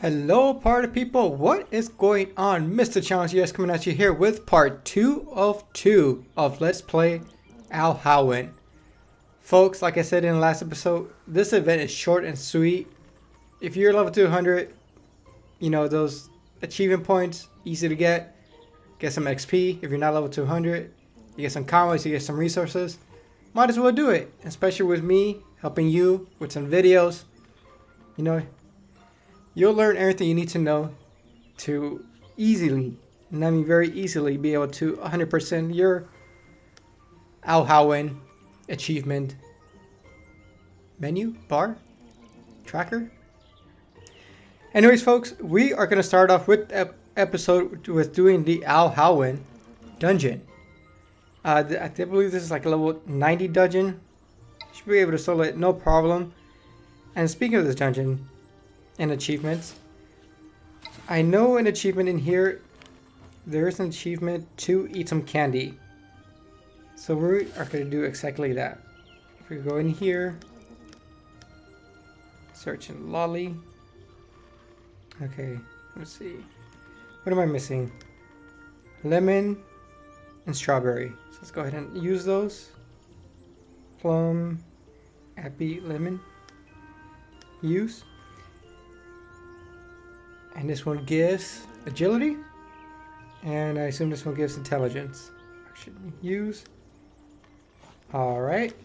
Hello party people, what is going on? Mr. Challenge US coming at you here with part 2 of Let's Play Howin. Folks, like I said in the last episode, this event is short and sweet. If you're level 200, you know, those achievement points, easy to get some XP. If you're not level 200, you get some combos, you get some resources. Might as well do it, especially with me helping you with some videos. You know, you'll learn everything you need to know to easily, and I mean very easily, be able to 100% your Howin achievement menu, bar, tracker. Anyways, folks, we are going to start off with episode with doing the Howin dungeon. I believe this is like a level 90 dungeon. Should be able to solo it, no problem. And speaking of this dungeon and achievements, I know an achievement in here. There is an achievement to eat some candy. So we are going to do exactly that. If we go in here, search in lolly. Okay, let's see. What am I missing? Lemon and strawberry. So let's go ahead and use those. Plum, apple, lemon. Use. And this one gives agility. And I assume this one gives intelligence. Action use. Alright.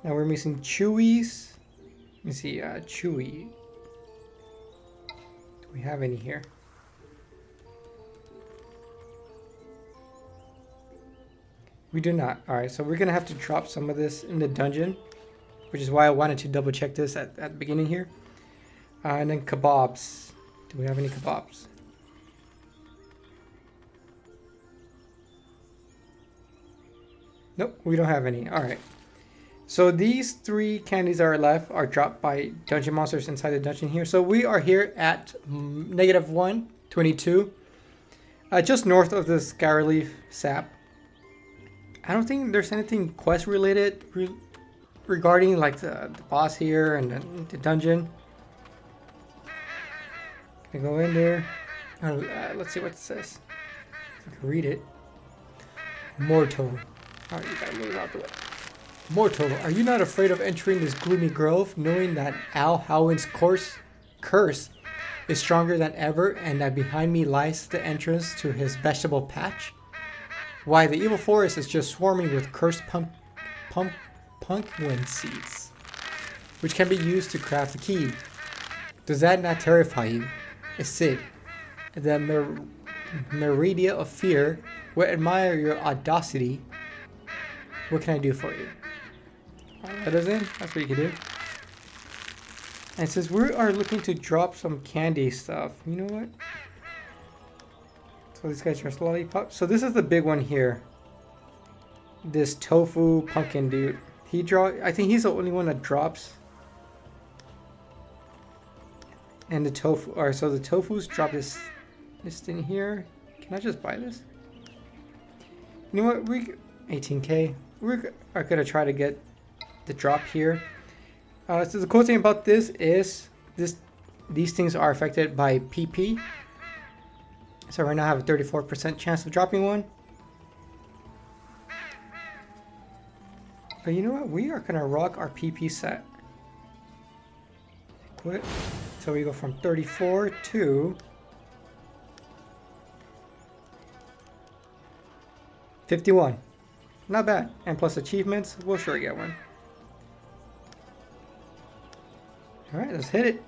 Now we're missing chewies. Let me see, chewy. Do we have any here? We do not. Alright, so we're gonna have to drop some of this in the dungeon, which is why I wanted to double check this at the beginning here. And then kebabs. Do we have any kebabs? Nope, we don't have any. Alright. So these 3 candies are left are dropped by dungeon monsters inside the dungeon here. So we are here at -122. Just north of the Scarleaf sap. I don't think there's anything quest related regarding like the boss here and the dungeon. Gonna go in there. Let's see what it says. If I can read it. Mortal. Alright, you gotta move out the way. Mortal, are you not afraid of entering this gloomy grove, knowing that Howin's curse is stronger than ever, and that behind me lies the entrance to his vegetable patch? Why, the evil forest is just swarming with cursed pumpkin seeds, which can be used to craft the key. Does that not terrify you? Sid, the Meridia of Fear will admire your audacity. What can I do for you? Let us in. That's what you can do. And it says we are looking to drop some candy stuff. You know what? So these guys are lollipops. So this is the big one here. This tofu pumpkin dude. I think he's the only one that drops. And the tofu. Alright, so the tofus drop this thing here. Can I just buy this? You know what? 18k. We are gonna try to get the drop here. So the cool thing about this is these things are affected by PP. So right now I have a 34% chance of dropping one. But you know what? We are gonna rock our PP set. Quit. So we go from 34 to 51. Not bad. And plus achievements, we'll sure get one. Alright, let's hit it.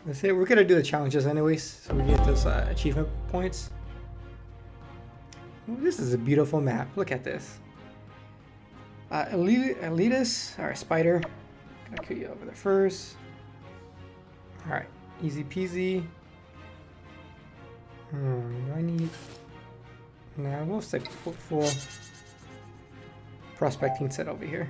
Let's hit it. We're gonna do the challenges anyways, so we get those achievement points. Ooh, this is a beautiful map. Look at this. Elitis, alright, spider. Gotta kill you over there first. Alright, easy peasy. I need... Nah, we'll stick full prospecting set over here.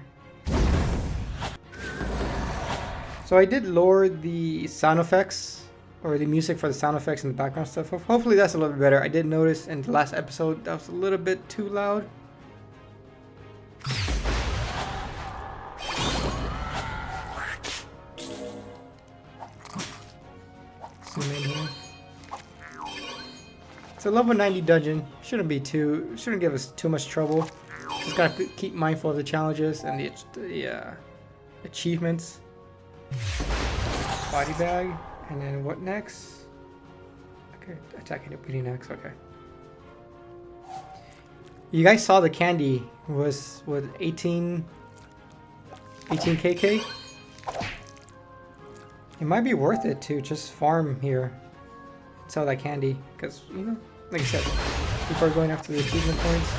So I did lower the sound effects, or the music for the sound effects and the background stuff. Hopefully that's a little bit better. I did notice in the last episode that was a little bit too loud. zoom in here. It's a level 90 dungeon. Shouldn't give us too much trouble. Just gotta keep mindful of the challenges and the achievements. Body bag, and then what next? Okay, attacking the beauty next. Okay. You guys saw the candy was what 18 KK. It might be worth it to just farm here, sell that candy, because you know, like I said, people are going after the achievement points.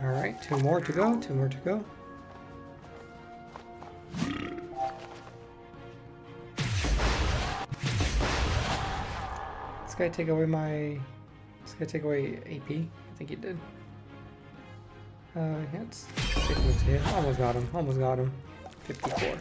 All right, two more to go. This guy take away AP. I think he did. Yeah, it's 6 moves to hit. Almost got him. 54.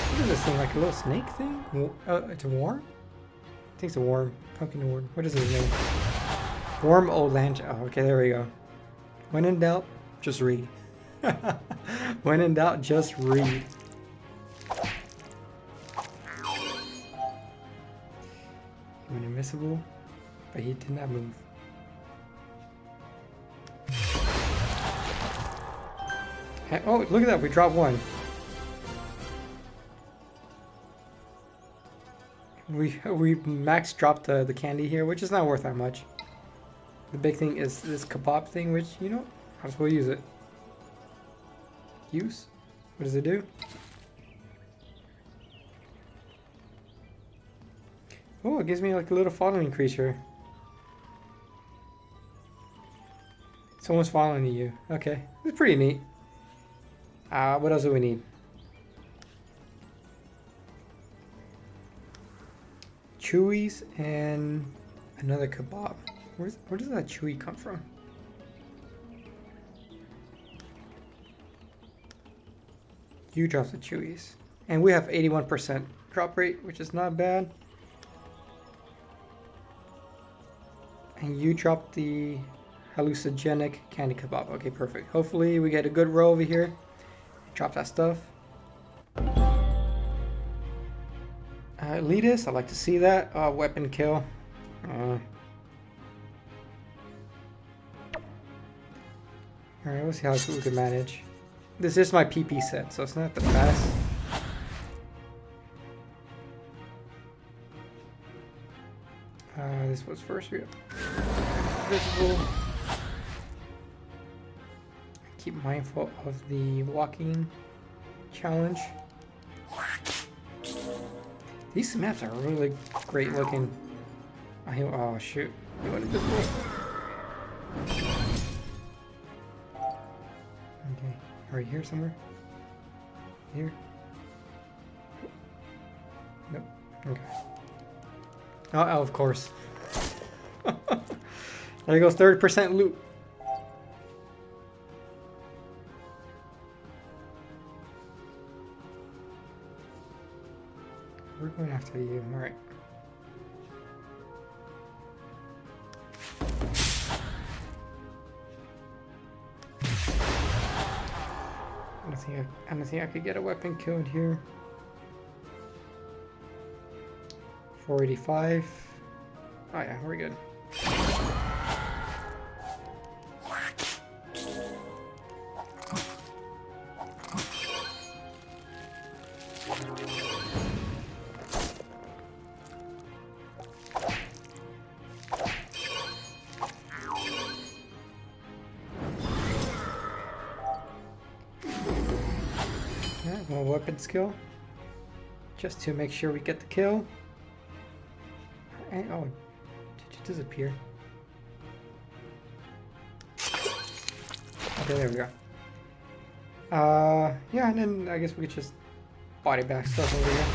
What is this thing? Like a little snake thing? It's a worm? I think it's a worm. Pumpkin worm. What is his name? Worm Old Land. Oh, okay, there we go. When in doubt, just read. When in doubt, just read. He went invisible, but he did not move. Oh, look at that, we dropped one. We max dropped the candy here, which is not worth that much. The big thing is this kebab thing, which, you know, I'll just use it. Use? What does it do? Oh, it gives me like a little following creature. Someone's following you. Okay, it's pretty neat. What else do we need? Chewies and another kebab. Where does that chewy come from? You drop the chewies. And we have 81% drop rate, which is not bad. And you drop the hallucinogenic candy kebab. Okay, perfect. Hopefully we get a good row over here. Drop that stuff. Elitist, I'd like to see that. Weapon kill. Alright, we'll see how we can manage. This is my PP set, so it's not the best. This was first. Visible. Keep mindful of the walking challenge. These maps are really great looking. Oh shoot. You went invisible. Okay. Are you here somewhere? Here? Nope. Okay. Oh, of course. There goes 30% loot. We're going after you. Alright. I don't think I could get a weapon killed here. 485. Oh yeah, we're good. One weapon skill, just to make sure we get the kill. And, oh, did you disappear? Okay, there we go. Yeah, and then I guess we could just body back stuff over here.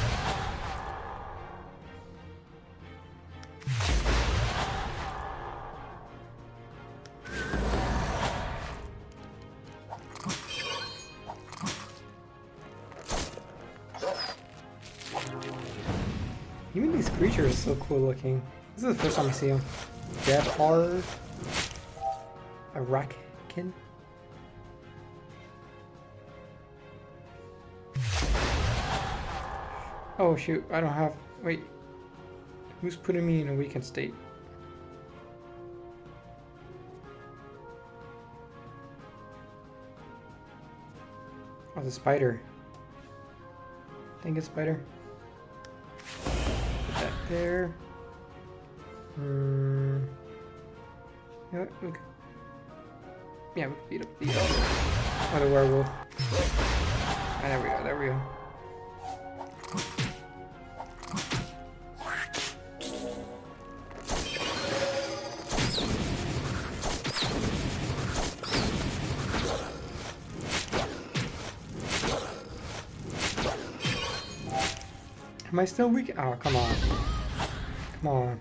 creature is so cool looking. This is the first time I see him. Death Horror. Arakin. Oh shoot, I don't have... Wait. Who's putting me in a weakened state? Oh, the spider. Dang it, spider. Put that there. You know what? We could... Yeah, we could beat up the other werewolf. Ah, there we go, there we go. Am I still weak? Oh, come on. Come on.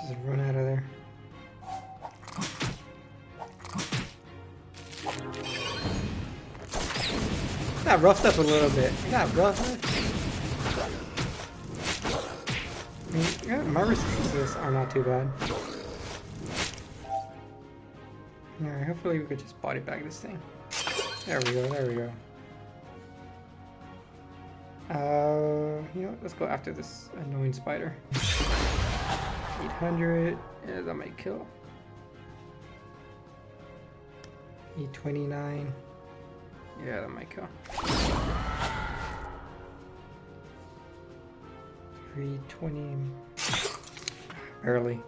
Just run out of there. Got roughed up a little bit. Got roughed up. I mean, yeah, my resistances are not too bad. Alright, hopefully we could just body bag this thing. There we go, there we go. You know what? Let's go after this annoying spider. 800. Yeah, that might kill. 829. Yeah, that might kill. 320. Barely.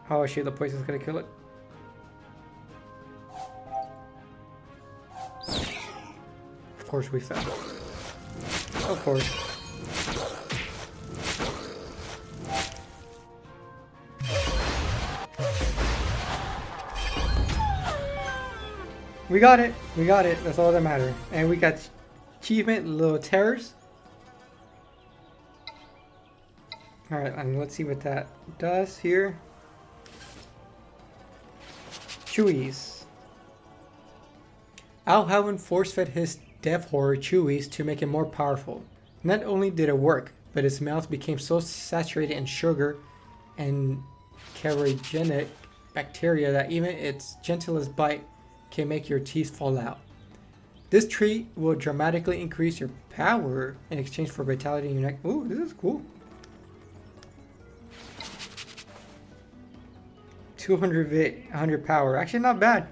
Oh shit, the poison's gonna kill it. Of course we fell. Of course. We got it. We got it. That's all that matters. And we got achievement, little terrors. Alright, and let's see what that does here. Chewies. Howin force-fed his death horror Chewies to make it more powerful. Not only did it work, but its mouth became so saturated in sugar and carcinogenic bacteria that even its gentlest bite can make your teeth fall out. This treat will dramatically increase your power in exchange for vitality in your neck. Ooh, this is cool. 200 vit, 100 power. Actually, not bad.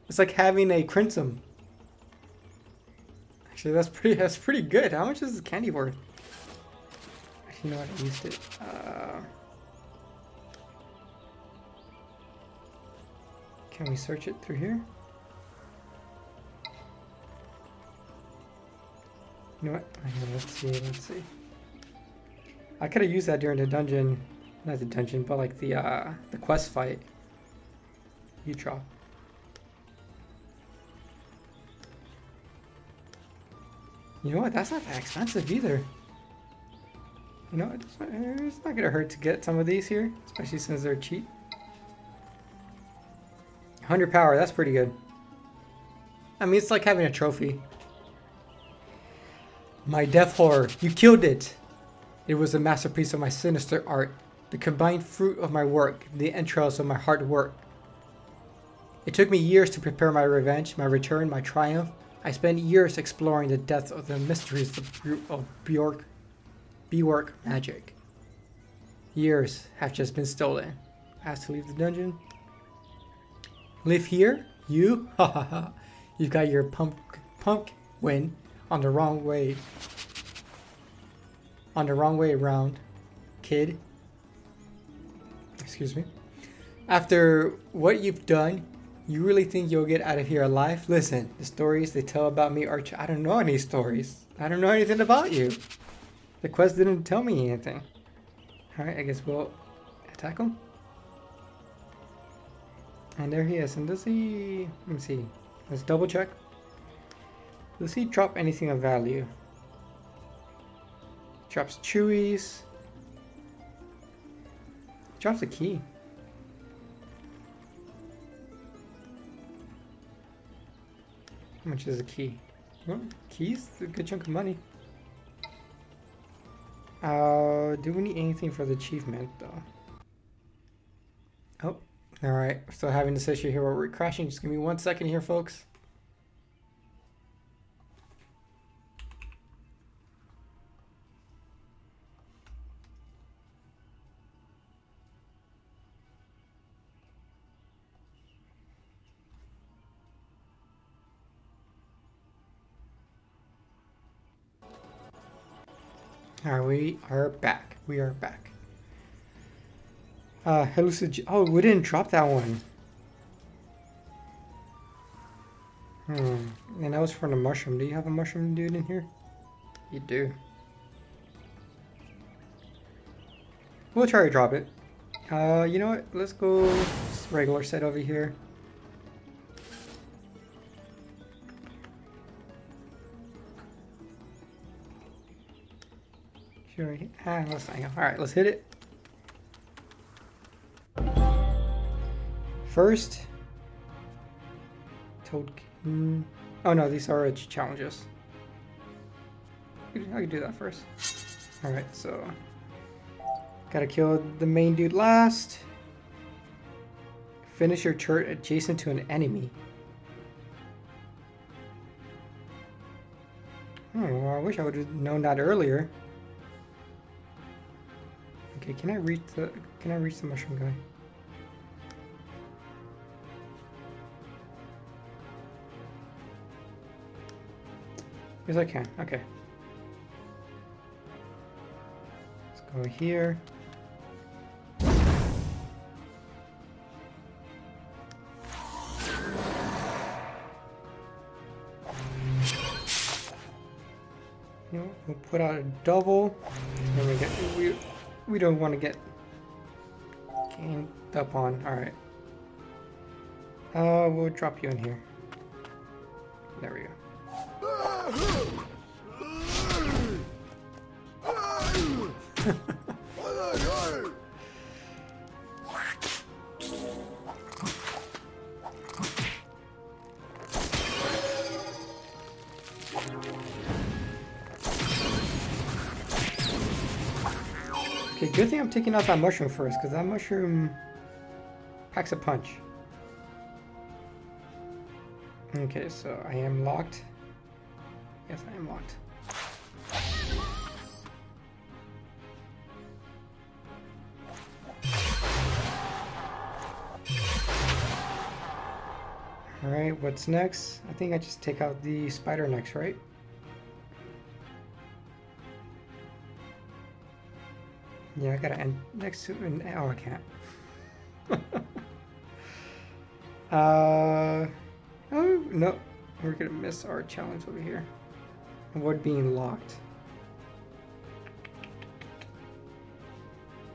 It's like having a crimson. Actually, that's pretty good. How much is this candy worth? Actually, you know what? I used it. Can we search it through here? You know what? Let's see. Let's see. I could have used that during the dungeon, not the dungeon, but like the quest fight. You drop. You know what? That's not that expensive either. You know, it's not gonna hurt to get some of these here, especially since they're cheap. 100 power, that's pretty good. I mean, it's like having a trophy. My death horror, you killed it! It was a masterpiece of my sinister art, the combined fruit of my work, the entrails of my hard work. It took me years to prepare my revenge, my return, my triumph. I spent years exploring the depths of the mysteries of Bjork magic. Years have just been stolen. I have to leave the dungeon. Live here? You? Ha ha ha. You got your punk win on the wrong way. On the wrong way around, kid. Excuse me. After what you've done, you really think you'll get out of here alive? Listen, the stories they tell about me are... I don't know any stories. I don't know anything about you. The quest didn't tell me anything. Alright, I guess we'll attack him. And there he is. And does he... Let me see. Let's double check. Does he drop anything of value? Drops chewies. Drops a key. How much is a key? Well, keys? A good chunk of money. Do we need anything for the achievement though? Oh, alright. Still having this issue here where we're crashing. Just give me 1 second here, folks. Alright, we are back. We are back. Oh, we didn't drop that one. And that was from the mushroom. Do you have a mushroom dude in here? You do. We'll try to drop it. You know what? Let's go regular set over here. Sure. Let's hang on. Alright, let's hit it. First, Toadkin. Oh no, these are challenges. I can do that first. Alright, so gotta kill the main dude last. Finish your turret adjacent to an enemy. Oh, well, I wish I would have known that earlier. Okay, can I reach the mushroom guy? Yes, I can. Okay. Let's go here. You know, we'll put out a double. We don't want to get ganged up on. All right. We'll drop you in here. There we go. Okay, good thing I'm taking out that mushroom first, because that mushroom packs a punch. Okay, so I am locked. Yes, I am locked. Alright, what's next? I think I just take out the spider next, right? Yeah, I gotta end next to an... Oh, I can't. Oh, no. We're gonna miss our challenge over here. Avoid being locked.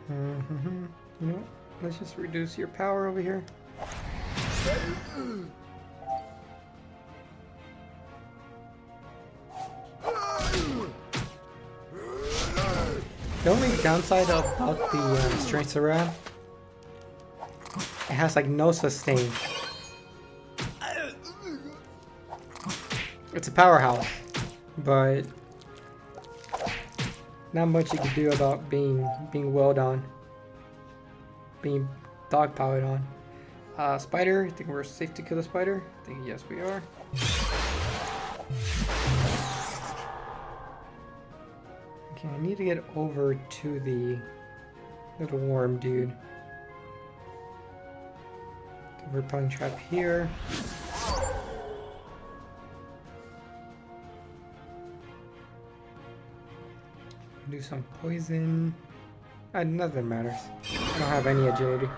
You know what? Let's just reduce your power over here. The only downside about the strength around, it has like no sustain. It's a powerhouse, but not much you can do about being welled on, being dog-powered on. Spider, I think we're safe to kill the spider. I think yes we are. Okay, I need to get over to the little worm dude. The repelling trap here. Do some poison. Nothing matters. I don't have any agility.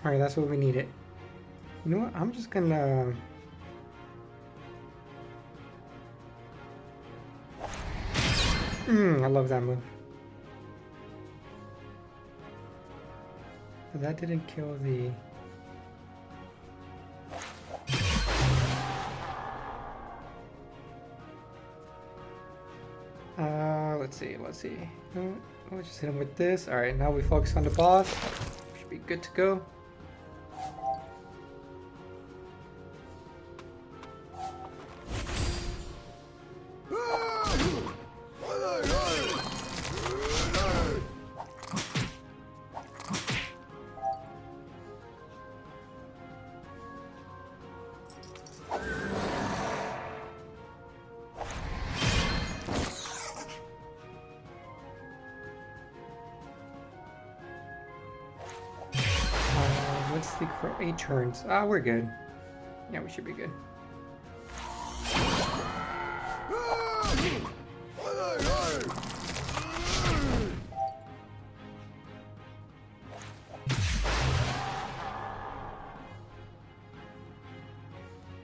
Alright, that's what we needed. You know what? I'm just gonna... I love that move. But that didn't kill the... let's see. We'll just hit him with this. Alright, now we focus on the boss. Should be good to go. What's the 8 turns? Ah, we're good. Yeah, we should be good.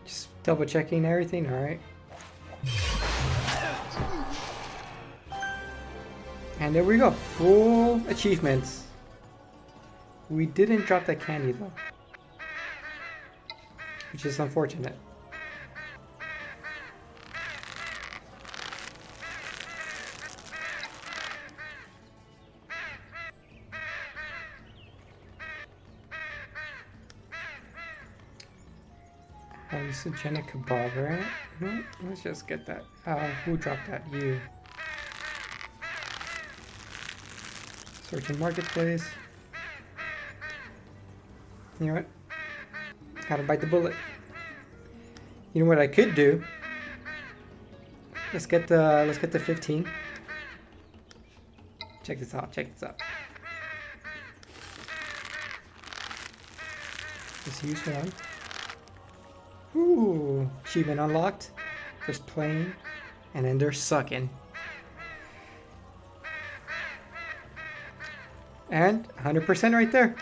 Just double checking everything, alright. And there we go, full achievements. We didn't drop that candy though, which is unfortunate. Hallucinogenic kebab, right? Let's just get that. Who dropped that? You. Search in marketplace. You know what? Gotta bite the bullet. You know what I could do? Let's get the 15. Check this out. Check this out. Let's use one. Ooh, achievement unlocked. Just playing, and then they're sucking. And 100% right there.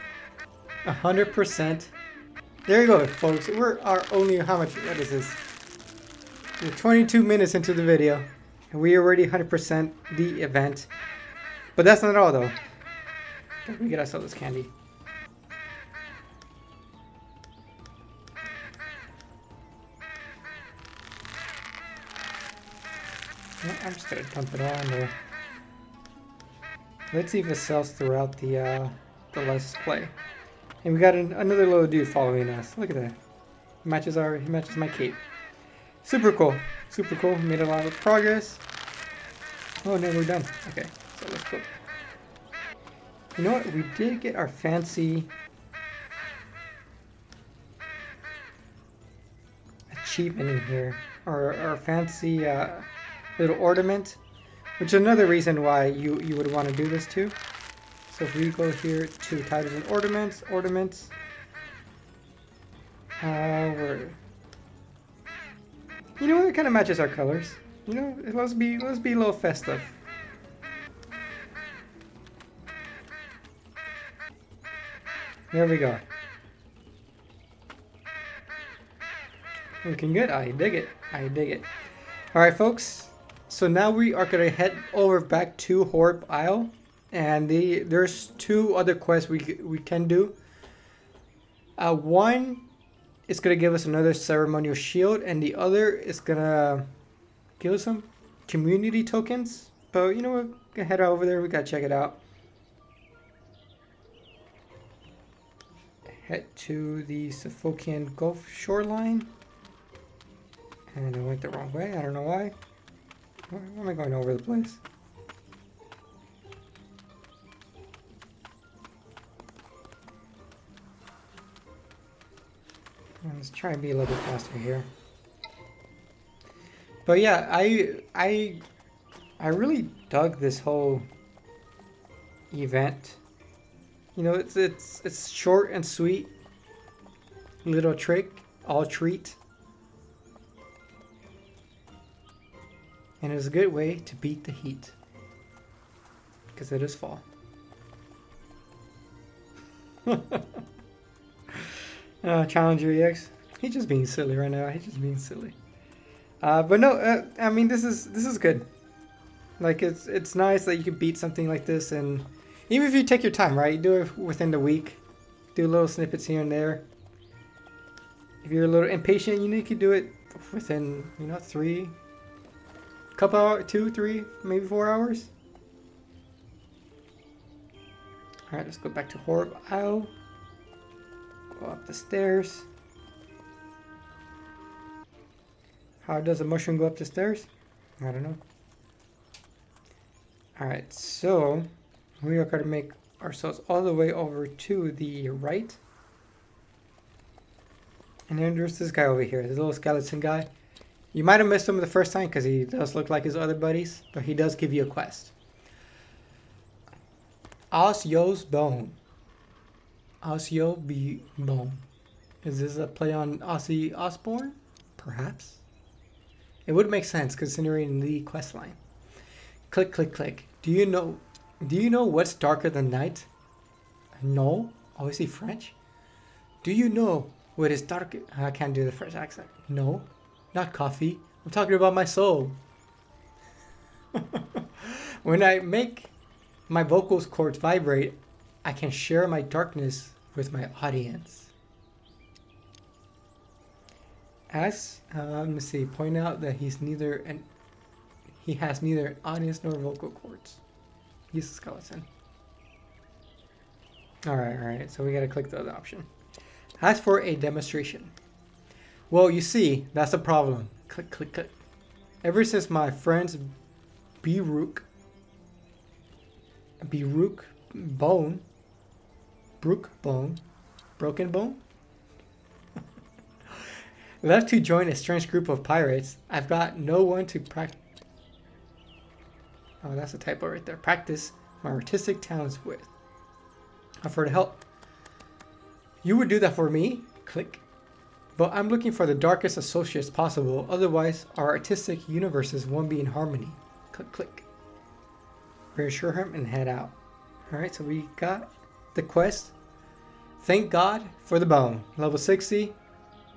100%. There you go, folks. We're only how much? What is this? We're 22 minutes into the video, and we already 100% the event. But that's not all, though. We get ourselves this candy. Well, I'm just gonna dump it all in there. Let's see if it sells throughout the Let's Play. And we got another little dude following us. Look at that. He matches my cape. Super cool. Super cool. Made a lot of progress. Oh no, we're done. Okay, so let's go. You know what? We did get our fancy achievement in here. Our fancy little ornament. Which is another reason why you would want to do this too. So if we go here to titles and ornaments, you know what? It kind of matches our colors. You know, let's be a little festive. There we go. Looking good. I dig it. I dig it. All right, folks. So now we are gonna head over back to Horrib Isle. And there's 2 other quests we can do. One is going to give us another ceremonial shield, and the other is going to give us some community tokens. But you know what? We're head over there. We got to check it out. Head to the Suffolkian Gulf shoreline. And I went the wrong way. I don't know why. Why am I going over the place? Let's try and be a little bit faster here. But yeah, I really dug this whole event. You know, it's short and sweet. Little trick, all treat. And it's a good way to beat the heat. Because it is fall. Challenger EX. He's just being silly right now. He's just being silly. But no, I mean this is good. Like it's nice that you can beat something like this, and even if you take your time, right? You do it within the week. do little snippets here and there. If you're a little impatient, you can do it within, 2, 3, maybe 4 hours. Alright, let's go back to Horrib Isle. Go up the stairs. How does a mushroom go up the stairs? I don't know. Alright, so we are going to make ourselves all the way over to the right. And then there's this guy over here, this little skeleton guy. You might have missed him the first time because he does look like his other buddies, but he does give you a quest. Osyo's Bone. Osyo Bone. Is this a play on Ozzy Osbourne? Perhaps. It would make sense considering the quest line. Click, click, click. Do you know what's darker than night? No. Oh, is he French? Do you know what is darker? I can't do the French accent. No, not coffee. I'm talking about my soul. When I make my vocal cords vibrate, I can share my darkness with my audience. As let me see, point out that he has neither an audience nor vocal cords. He's a skeleton. Alright, so we gotta click the other option. As for a demonstration. Well, you see, that's the problem. Click, click, click. Ever since my friends Brook Bone, Broken Bone, left to join a strange group of pirates, I've got no one to practice. Oh, that's a typo right there. Practice my artistic talents with. Offer to help. You would do that for me? Click. But I'm looking for the darkest associates possible, otherwise our artistic universes won't be in harmony. Click, click. Reassure him and head out. Alright, so we got the quest. Thank God for the bone. Level 60.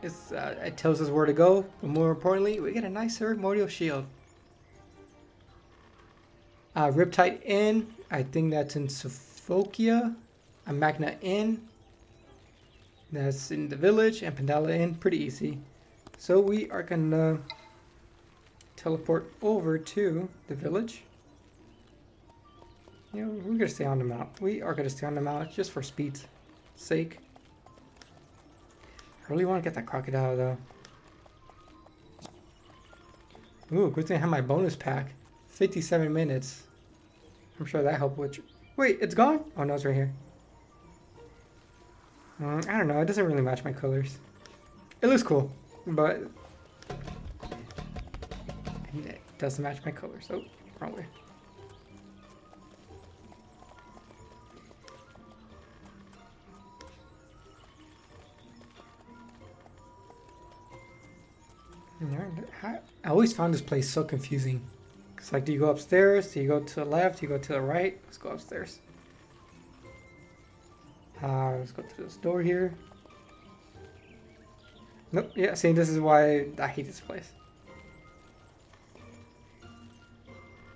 It tells us where to go, but more importantly, we get a nice ceremonial shield. Riptide Inn, I think that's in Sophia. A Magna Inn, that's in the village, and Pandala Inn, pretty easy. So we are gonna teleport over to the village. We're gonna stay on the mount. We are gonna stay on the mount just for speed's sake. I really want to get that crocodile though. Ooh, good thing I have my bonus pack. 57 minutes. I'm sure that helped with... Wait, it's gone? Oh no, it's right here. I don't know, it doesn't really match my colors. It looks cool, but... it doesn't match my colors. Oh, wrong way. I always found this place so confusing. It's like, do you go upstairs? Do you go to the left? Do you go to the right? Let's go upstairs. Let's go through this door here. Nope, yeah, see, this is why I hate this place.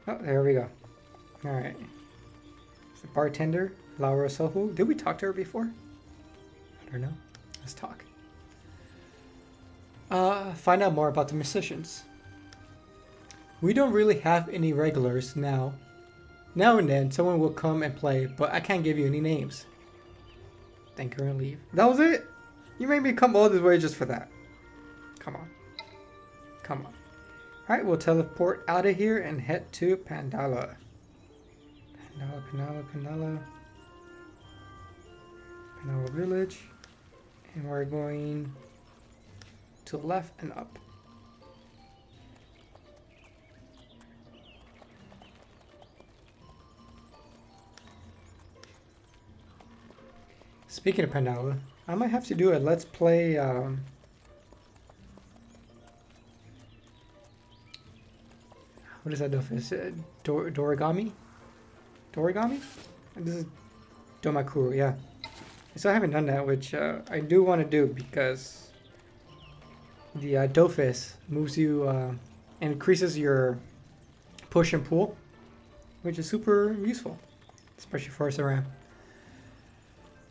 Oh, there we go. Alright. It's the bartender, Laura Sohu. Did we talk to her before? I don't know. Let's talk. Find out more about the musicians. We don't really have any regulars now. Now and then, someone will come and play, but I can't give you any names. Thank you and leave. That was it? You made me come all this way just for that. Come on. Come on. Alright, we'll teleport out of here and head to Pandala. Pandala village. And we're going to the left and up. Speaking of Pandala, I might have to do a let's play what is that Dofus? Dorigami? Dorigami? This is Domakuru, yeah. So I haven't done that, which I do want to do because the Dofus moves you, increases your push and pull, which is super useful, especially for us around.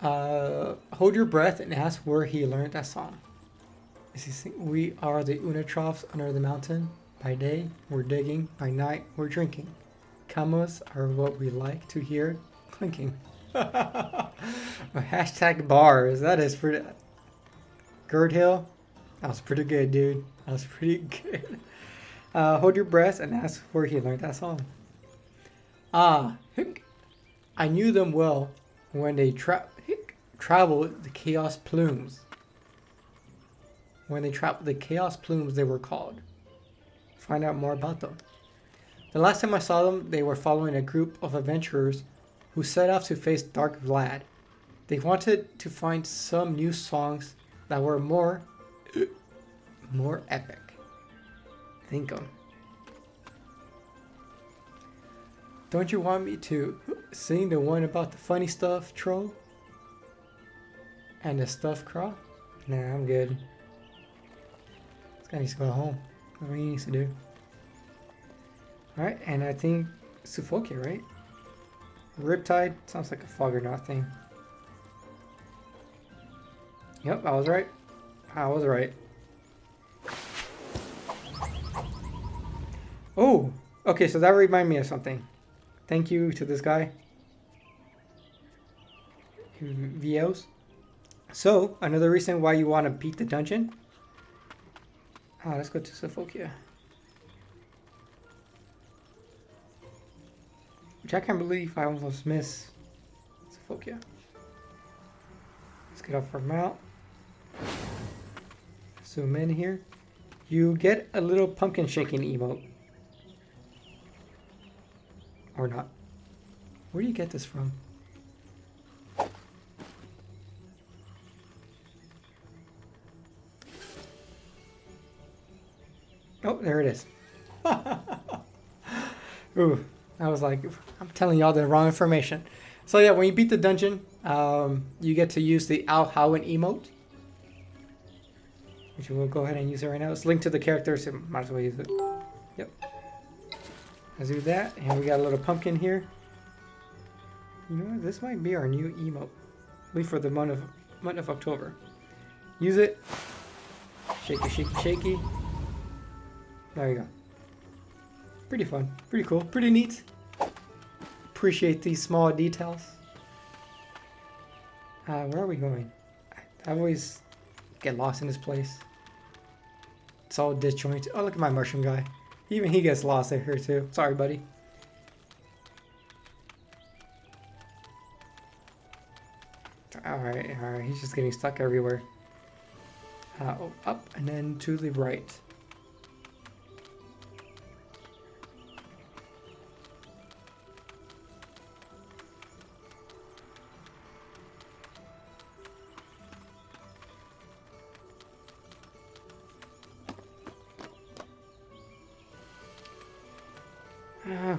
Hold your breath and ask where he learned that song. We are the Unitroughs under the mountain. By day, we're digging. By night, we're drinking. Commas are what we like to hear clinking. Hashtag bars. That is pretty... Gerd Hill. That was pretty good, dude. That was pretty good. Hold your breath and ask where he learned that song. I knew them well when they traveled the Chaos Plumes. When they traveled the Chaos Plumes, they were called. Find out more about them. The last time I saw them, they were following a group of adventurers who set off to face Dark Vlad. They wanted to find some new songs that were more epic. Think 'em. Don't you want me to sing the one about the funny stuff troll? And the stuffed crow? Nah, I'm good. This guy needs to go home. That's what he needs to do. Alright, and I think Sufokia, right? Riptide? Sounds like a fog or not thing. Yep, I was right. I was right. Oh! Okay, so that reminded me of something. Thank you to this guy. VOs. So, another reason why you want to beat the dungeon. Let's go to Sufokia. Which I can't believe I almost missed Sufokia. Let's get off our mount. Zoom in here. You get a little pumpkin shaking emote. Or not. Where do you get this from? Oh, there it is. Ooh, I was like, I'm telling y'all the wrong information. So yeah, when you beat the dungeon, you get to use the Howin emote. Which we'll go ahead and use it right now. It's linked to the character, so might as well use it. Yep. Let's do that, and we got a little pumpkin here. You know what? This might be our new emote. At least for the month of October. Use it. Shaky, shaky, shaky. There you go. Pretty fun. Pretty cool. Pretty neat. Appreciate these small details. Where are we going? I always get lost in this place. It's all disjointed. Oh, look at my mushroom guy. Even he gets lost in here too. Sorry, buddy. Alright, alright. He's just getting stuck everywhere. Oh, up and then to the right.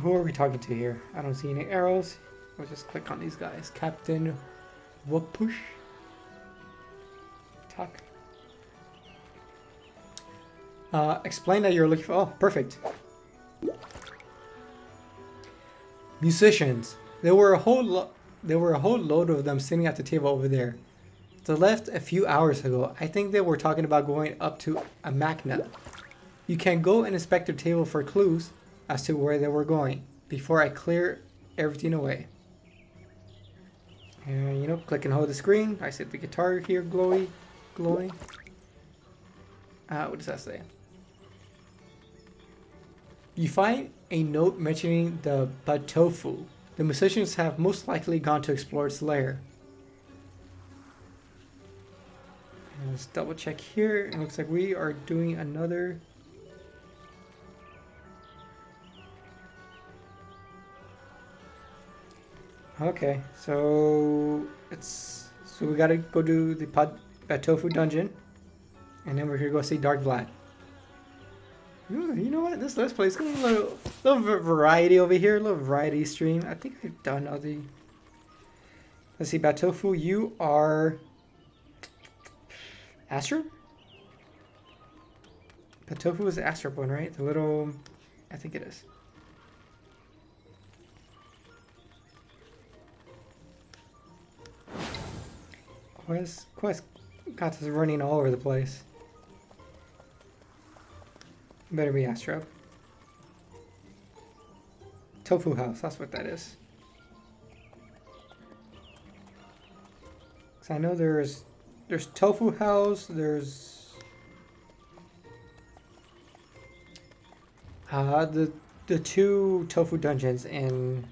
Who are we talking to here? I don't see any arrows. We'll just click on these guys. Captain Whoop-push. Talk. Explain that you're looking for... Oh, perfect. Musicians. There were a whole load of them sitting at the table over there. They left a few hours ago. I think they were talking about going up to a Machna. You can go and inspect their table for clues as to where they were going before I clear everything away. And you know, click and hold the screen. I see the guitar here glowing. What does that say? You find a note mentioning the Pt.2. The musicians have most likely gone to explore its lair. And let's double check here. It looks like we are doing another... Okay, so we gotta go do the Pt.2 dungeon, and then we're gonna go see Dark Vlad. You know what? This Let's Play is gonna be a little variety over here, a little variety stream. I think I've done all the. Let's see, Pt.2, you are Astrop? Pt.2 is the Astrop one, right? The little, I think it is. Quest got us running all over the place. Better be Astrop. Tofu house, that's what that is. So I know there's Tofu house, there's the two tofu dungeons in,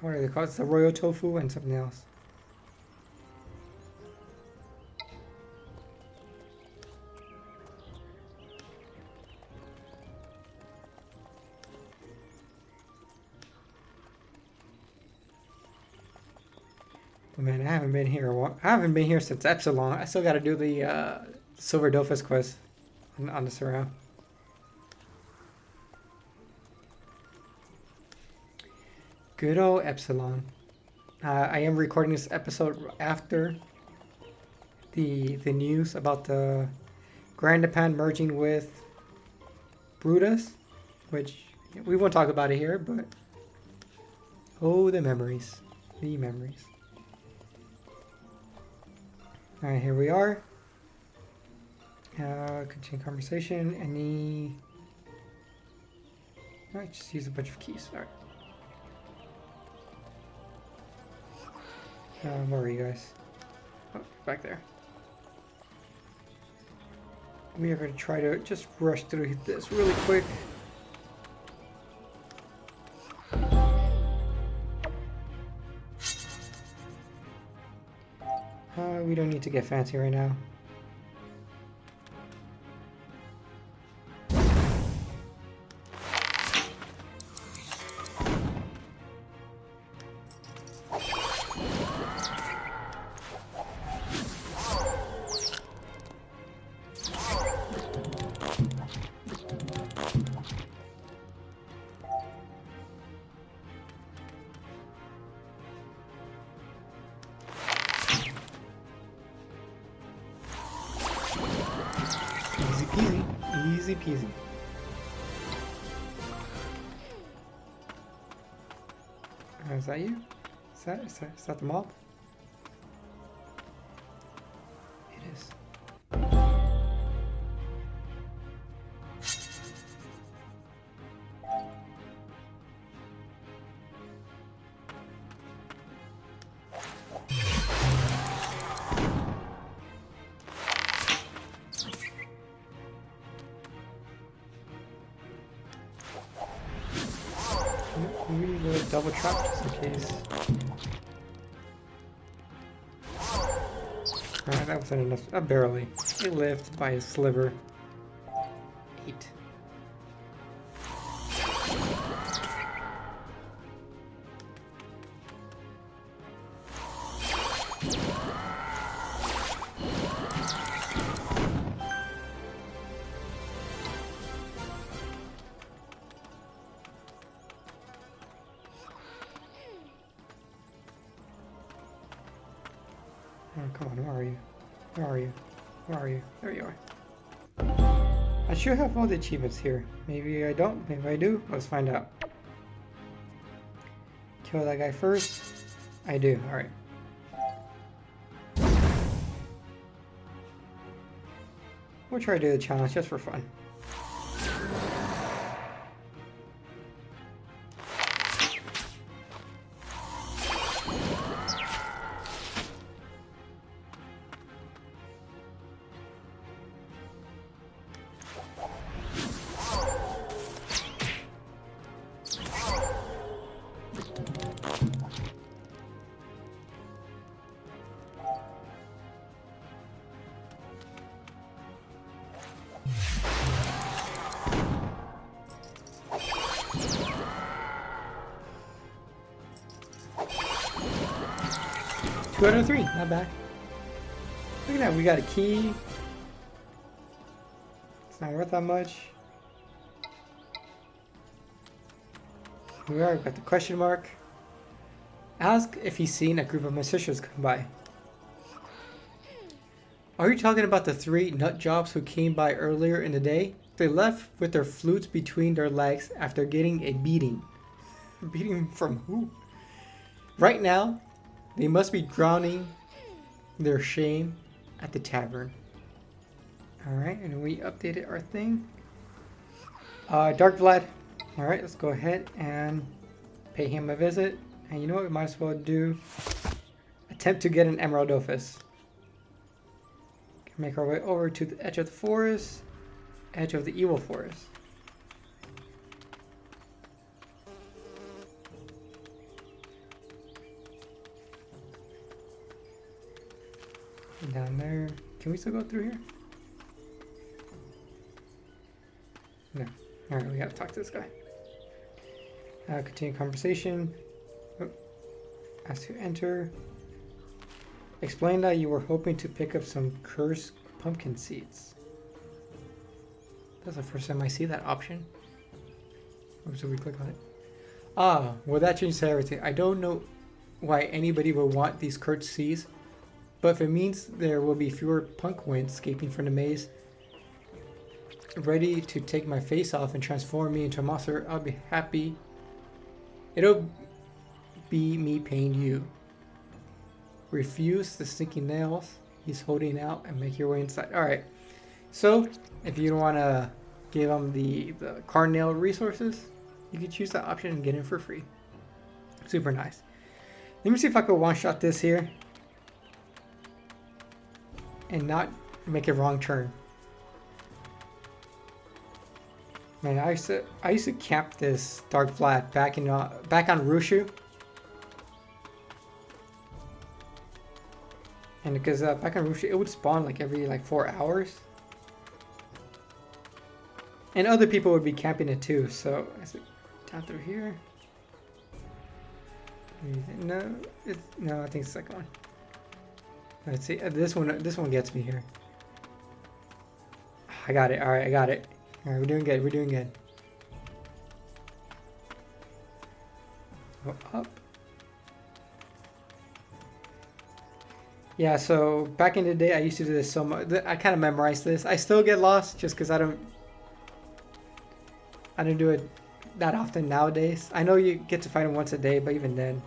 what are they called? It's the Royal Tofu and something else. Oh man, I haven't been here. I haven't been here since Epsilon. I still got to do the Silver Dofus quest on the surround. Good old Epsilon. I am recording this episode after the news about the Grand Japan merging with Brutus, which we won't talk about it here, but oh, the memories. The memories. Alright, here we are. Continue conversation. Any... Alright, just use a bunch of keys. Alright. Where are you guys? Oh, back there. We are going to try to just rush through this really quick. We don't need to get fancy right now. Easy peasy. Is that you? Is that the mob? It is. We will double trap just in case. Alright, that wasn't enough. Barely. It lived by a sliver. 8. Oh, come on, where are you? Where are you? Where are you? There you are. I should have all the achievements here. Maybe I don't, maybe I do. Let's find out. Kill that guy first. I do, alright. We'll try to do the challenge just for fun. Two out of 3, not bad. Look at that, we got a key. It's not worth that much. Here we are, we've got the question mark. Ask if he's seen a group of musicians come by. Are you talking about the 3 nut jobs who came by earlier in the day? They left with their flutes between their legs after getting a beating. Beating from who? Right now, they must be drowning their shame at the tavern. Alright, and we updated our thing. Dark Vlad. Alright, let's go ahead and pay him a visit. And you know what we might as well do? Attempt to get an Emerald Dofus. Make our way over to the edge of the forest. Edge of the evil forest. And down there. Can we still go through here? No. Alright, we gotta talk to this guy. Continue conversation. Oh. Ask to enter. Explain that you were hoping to pick up some cursed pumpkin seeds. That's the first time I see that option. Oops, so we click on it. Ah, well that changes everything. I don't know why anybody would want these cursed seeds, but if it means there will be fewer pumpkins escaping from the maze, ready to take my face off and transform me into a monster, I'll be happy. It'll be me paying you. Refuse the stinking nails he's holding out and make your way inside. Alright, so if you don't want to give him the card nail resources, you can choose that option and get in for free. Super nice. Let me see if I can one-shot this here and not make a wrong turn. Man, I used to camp this Dark Vlad back on Rushu. And because back on Rushu, it would spawn like every 4 hours. And other people would be camping it too, so I said, down through here. No, no, I think it's the second one. Let's see, this one gets me here. I got it, alright, I got it. Alright, we're doing good, we're doing good. Go up. Yeah, so back in the day, I used to do this so much. I kind of memorized this. I still get lost just because I don't do it that often nowadays. I know you get to fight them once a day, but even then.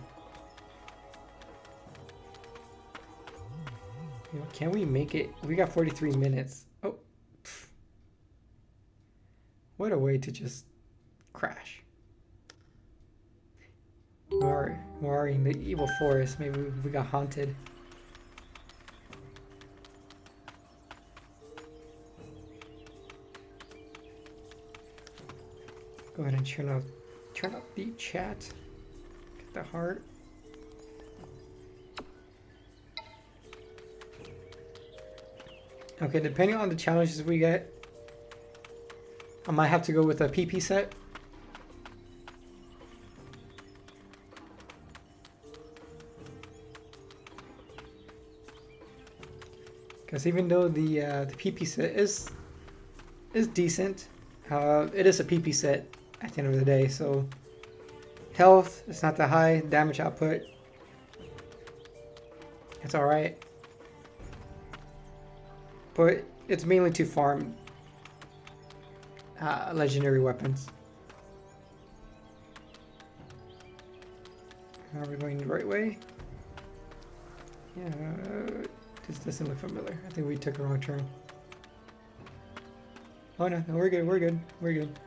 You know, can we make it? We got 43 minutes. Oh. Pff. What a way to just crash. We're in the evil forest. Maybe we got haunted. Go ahead and turn up the chat. Get the heart. Okay, depending on the challenges we get, I might have to go with a PP set. Because even though the PP set is decent, it is a PP set at the end of the day, so health is not that high, damage output, it's alright. But it's mainly to farm legendary weapons. Are we going the right way? Yeah, this doesn't look familiar. I think we took a wrong turn. Oh no, we're good, we're good, we're good.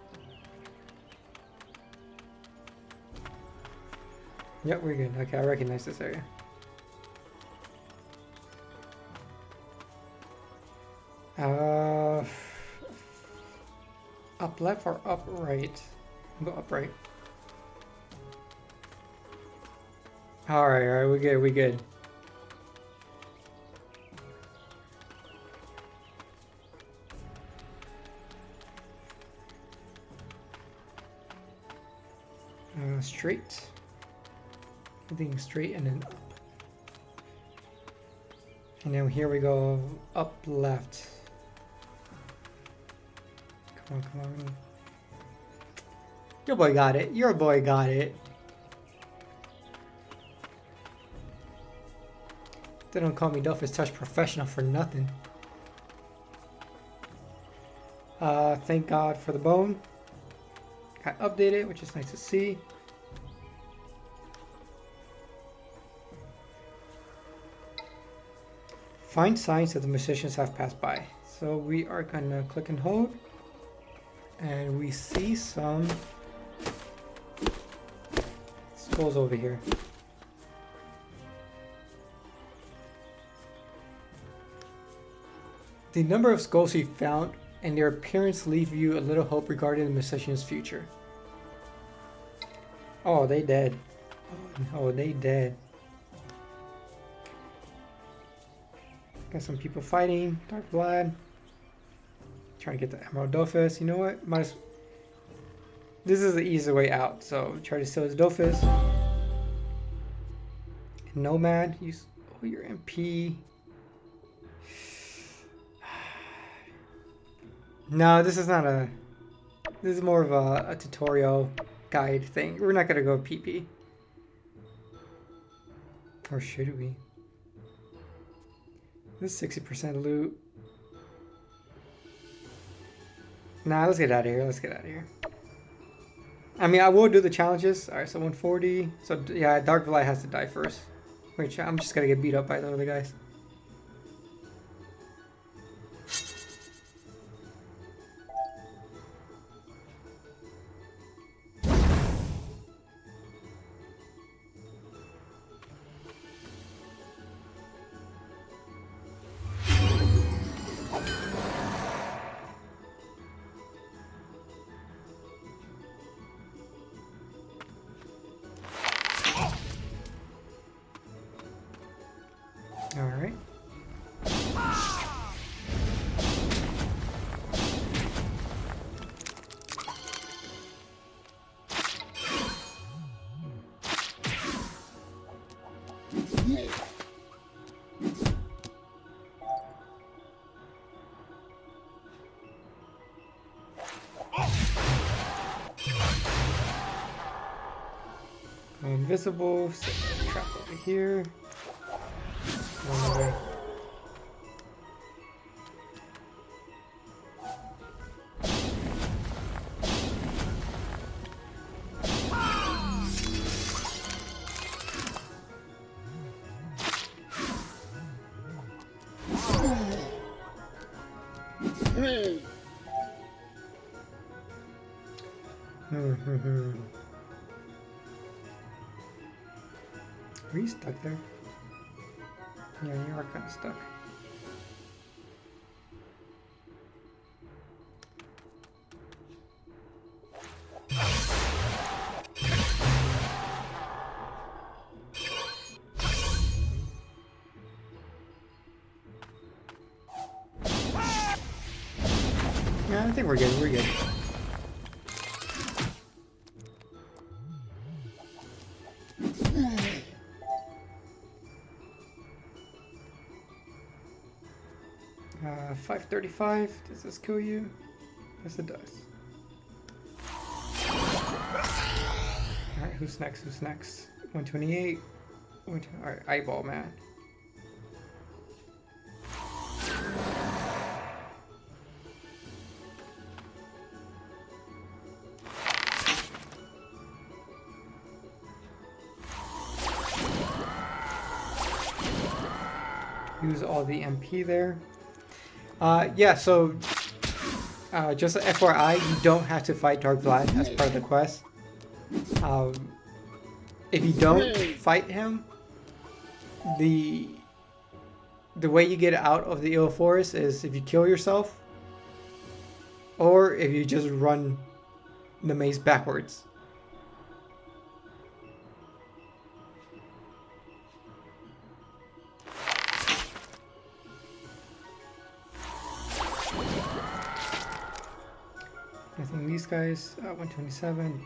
Yep, we're good. Okay, I recognize this area. Up left or up right? Go up right. Alright, we good, we good. Straight. Everything straight and then up. And then here we go, up left. Come on, come on. Your boy got it. Your boy got it. They don't call me Dofus Touch Professional for nothing. Thank God for the bone. Got updated, which is nice to see. Find signs that the musicians have passed by. So we are gonna click and hold. And we see some skulls over here. The number of skulls you found and their appearance leave you a little hope regarding the musician's future. Oh, they dead. Oh, they dead. Got some people fighting. Dark Vlad. Trying to get the Emerald Dofus. You know what? This is the easy way out. So try to steal his Dofus. Nomad. Use your MP. No, this is not a... This is more of a tutorial guide thing. We're not going to go PP. Or should we? This is 60% loot. Nah, let's get out of here. Let's get out of here. I mean, I will do the challenges. Alright, so 140. So, yeah, Dark Vlad has to die first. Wait, I'm just going to get beat up by the other guys. Alright. Invisible, so trap over here. One away. Are you stuck there? Yeah, you are kind of stuck. Yeah, I think we're good. We're good. Uh, 535. Does this kill you? Yes, it does. Alright, who's next? Who's next? 128. Alright, eyeball man. Use all the MP there. Yeah, so just a FYI, you don't have to fight Dark Vlad as part of the quest. If you don't fight him, the way you get out of the Ill Forest is if you kill yourself, or if you just run the maze backwards. I think these guys, 127.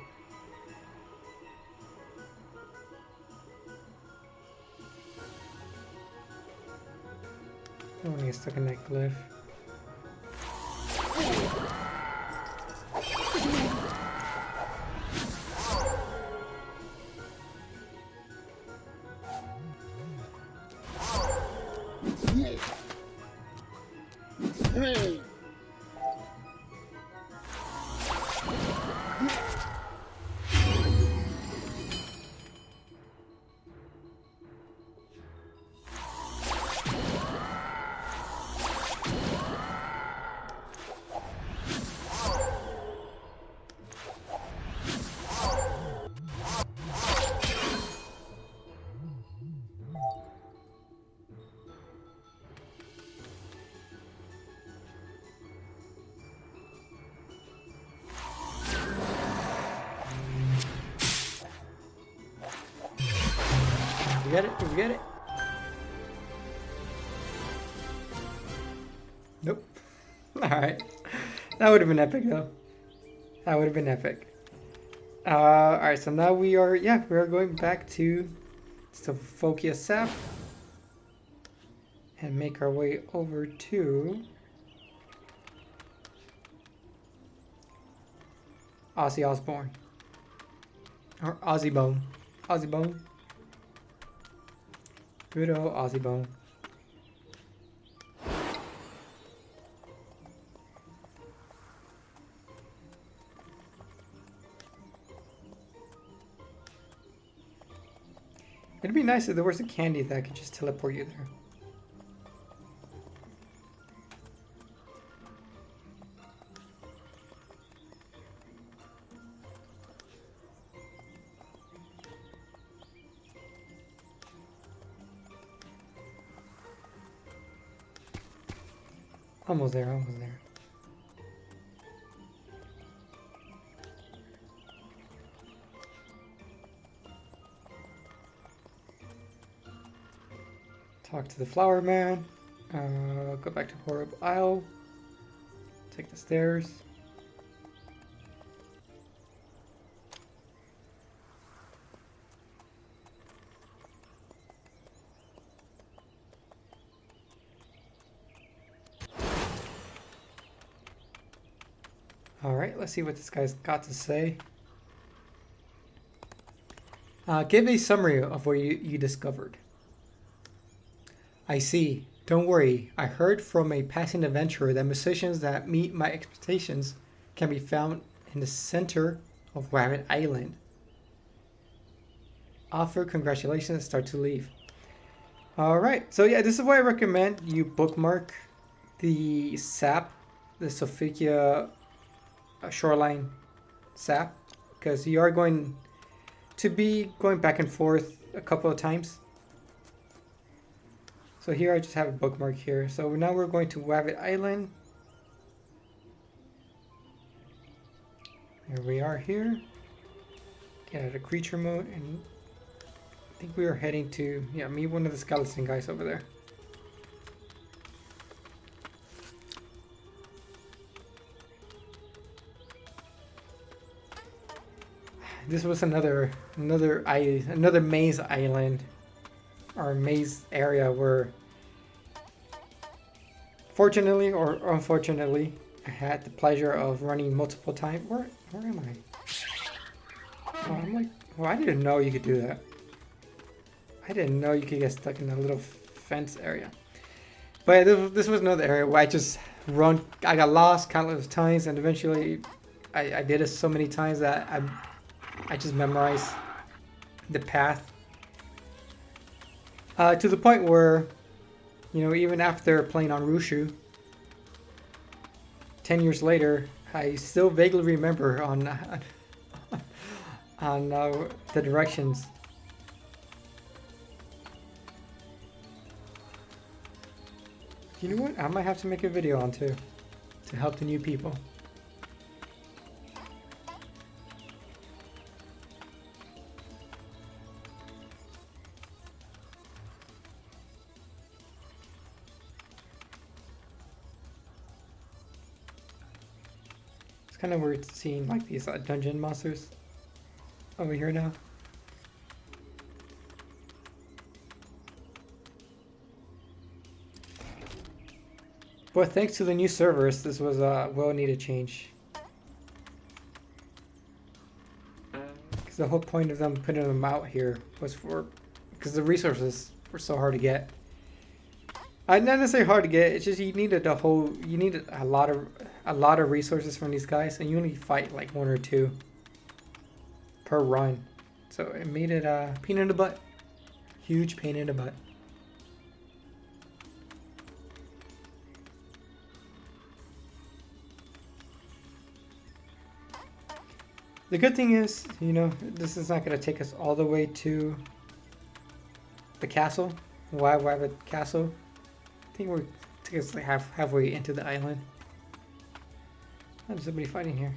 I don't want to get stuck in that glyph. we get it? Did we get it? Nope. Alright. That would have been epic though. That would have been epic. Alright, so now we are going back to Sophia Sap and make our way over to Ozzy Osbourne. Or Ozzy Bone. Ozzy Bone. Good old Ozzy Bone. It'd be nice if there was a candy that could just teleport you there. Almost there, almost there. Talk to the flower man. Go back to Horrib Isle. Take the stairs. Alright, let's see what this guy's got to say. Give a summary of what you discovered. I see. Don't worry. I heard from a passing adventurer that musicians that meet my expectations can be found in the center of Rabbit Island. Offer congratulations and start to leave. Alright, so yeah, this is why I recommend you bookmark the SAP, the Sophia Shoreline SAP, because you are going to be going back and forth a couple of times. So here I just have a bookmark here. So now we're going to Rabbit Island. Here we are here. Get out of creature mode, and I think we are heading to, yeah, meet one of the skeleton guys over there. This was another maze island, or maze area where, fortunately or unfortunately, I had the pleasure of running multiple times. Where am I? Oh, I'm like, well, I didn't know you could do that. I didn't know you could get stuck in a little fence area. But this was another area where I just I got lost countless times, and eventually I did it so many times that I just memorized the path. To the point where, you know, even after playing on Rushu, 10 years later, I still vaguely remember on the directions. You know what? I might have to make a video on too, to help the new people. It's kind of weird seeing like these dungeon monsters over here now. But thanks to the new servers, this was a well-needed change. Because the whole point of them putting them out here was because the resources were so hard to get. Not necessarily hard to get. It's just you needed a lot of resources from these guys, and you only fight like 1 or 2 per run. So it made it a pain in the butt. Huge pain in the butt. The good thing is, you know, this is not going to take us all the way to the castle, Wild Rabbit Castle. I think we're take us like halfway into the island. Oh, there's somebody fighting here.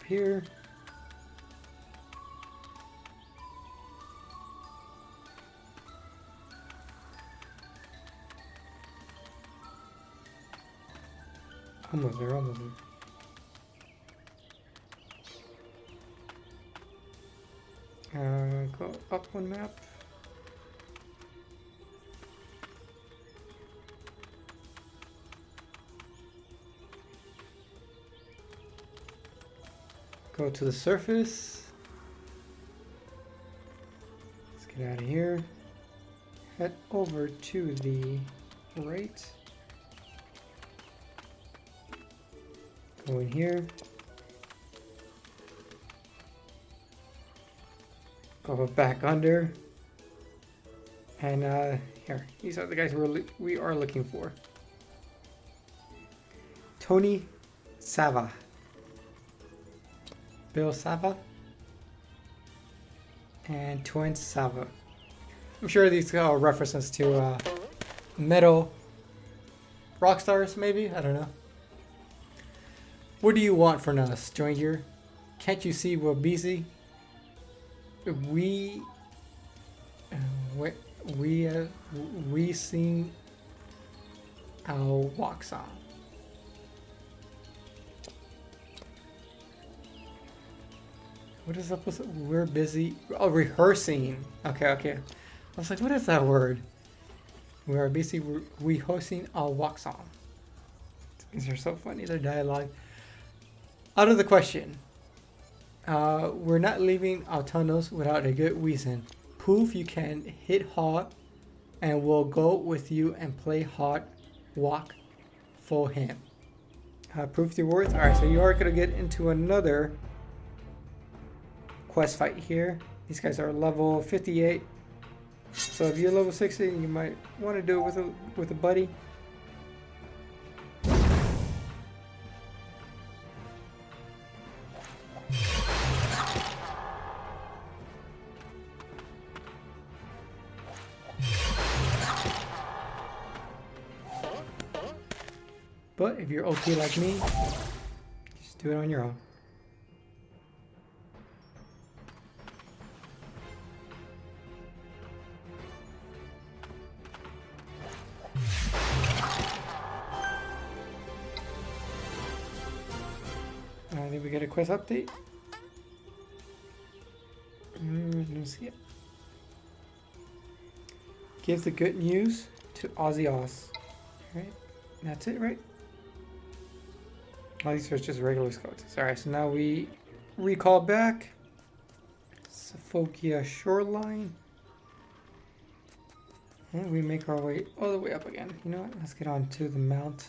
up here. Almost there, almost there. Go up one map. Go to the surface. Let's get out of here. Head over to the right. Go in here. Go back under. And here, these are the guys we are looking for. Tony Sava. Bill Sava. And Twin Sava. I'm sure these are references to metal rock stars, maybe? I don't know. What do you want from us, stranger? Can't you see we're busy? We sing our walk song. What is up with it? We're busy. Oh, rehearsing. Okay, okay. I was like, what is that word? We are busy rehearsing our walk song. These are so funny, their dialogue. Out of the question. We're not leaving our tunnels without a good reason. Prove you can hit hard, and we'll go with you and play hard walk for him. Prove your worth. Alright, so you are going to get into another quest fight here. These guys are level 58. So if you're level 60, you might want to do it with a buddy. But if you're OP like me, just do it on your own. Did we get a quest update? Don't see it. Give the good news to Aussie Oz. Alright, that's it, right? Oh, these are just regular skeletons. Alright, so now we recall back. Sophia Shoreline. And we make our way all the way up again. You know what? Let's get on to the mount.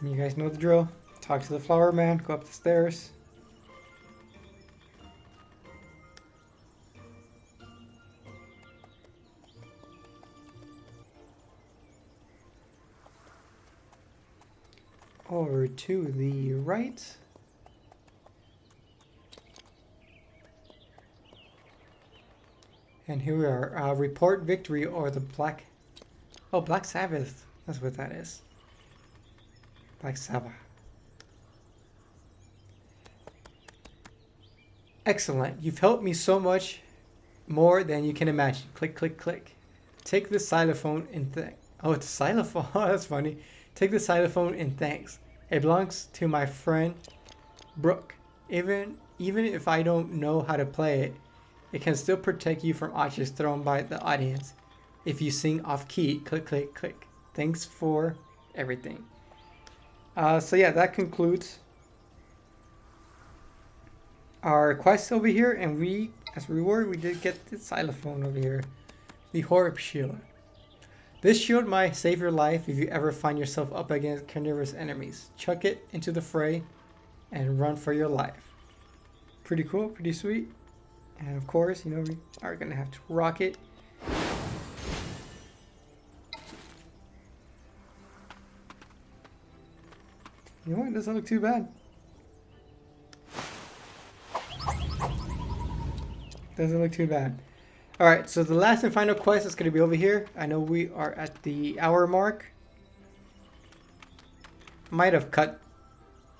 You guys know the drill. Talk to the flower man, go up the stairs. Over to the right. And here we are. Report victory or the Black... Oh, Black Sabbath. That's what that is. Black Sabbath. Excellent. You've helped me so much more than you can imagine. Click, click, click. Take the xylophone and oh, it's a xylophone. Oh, that's funny. Take the xylophone and thanks. It belongs to my friend Brooke. Even if I don't know how to play it, it can still protect you from archers thrown by the audience. If you sing off key, click, click, click. Thanks for everything. So yeah, that concludes our quest over here, and we As a reward, we did get the xylophone over here. The Horrib shield. This shield might save your life if you ever find yourself up against carnivorous enemies. Chuck it into the fray and run for your life. Pretty cool, pretty sweet. And of course, you know, we are going to have to rock it. You know what? It doesn't look too bad. Doesn't look too bad. Alright, so the last and final quest is going to be over here. I know we are at the hour mark. Might have cut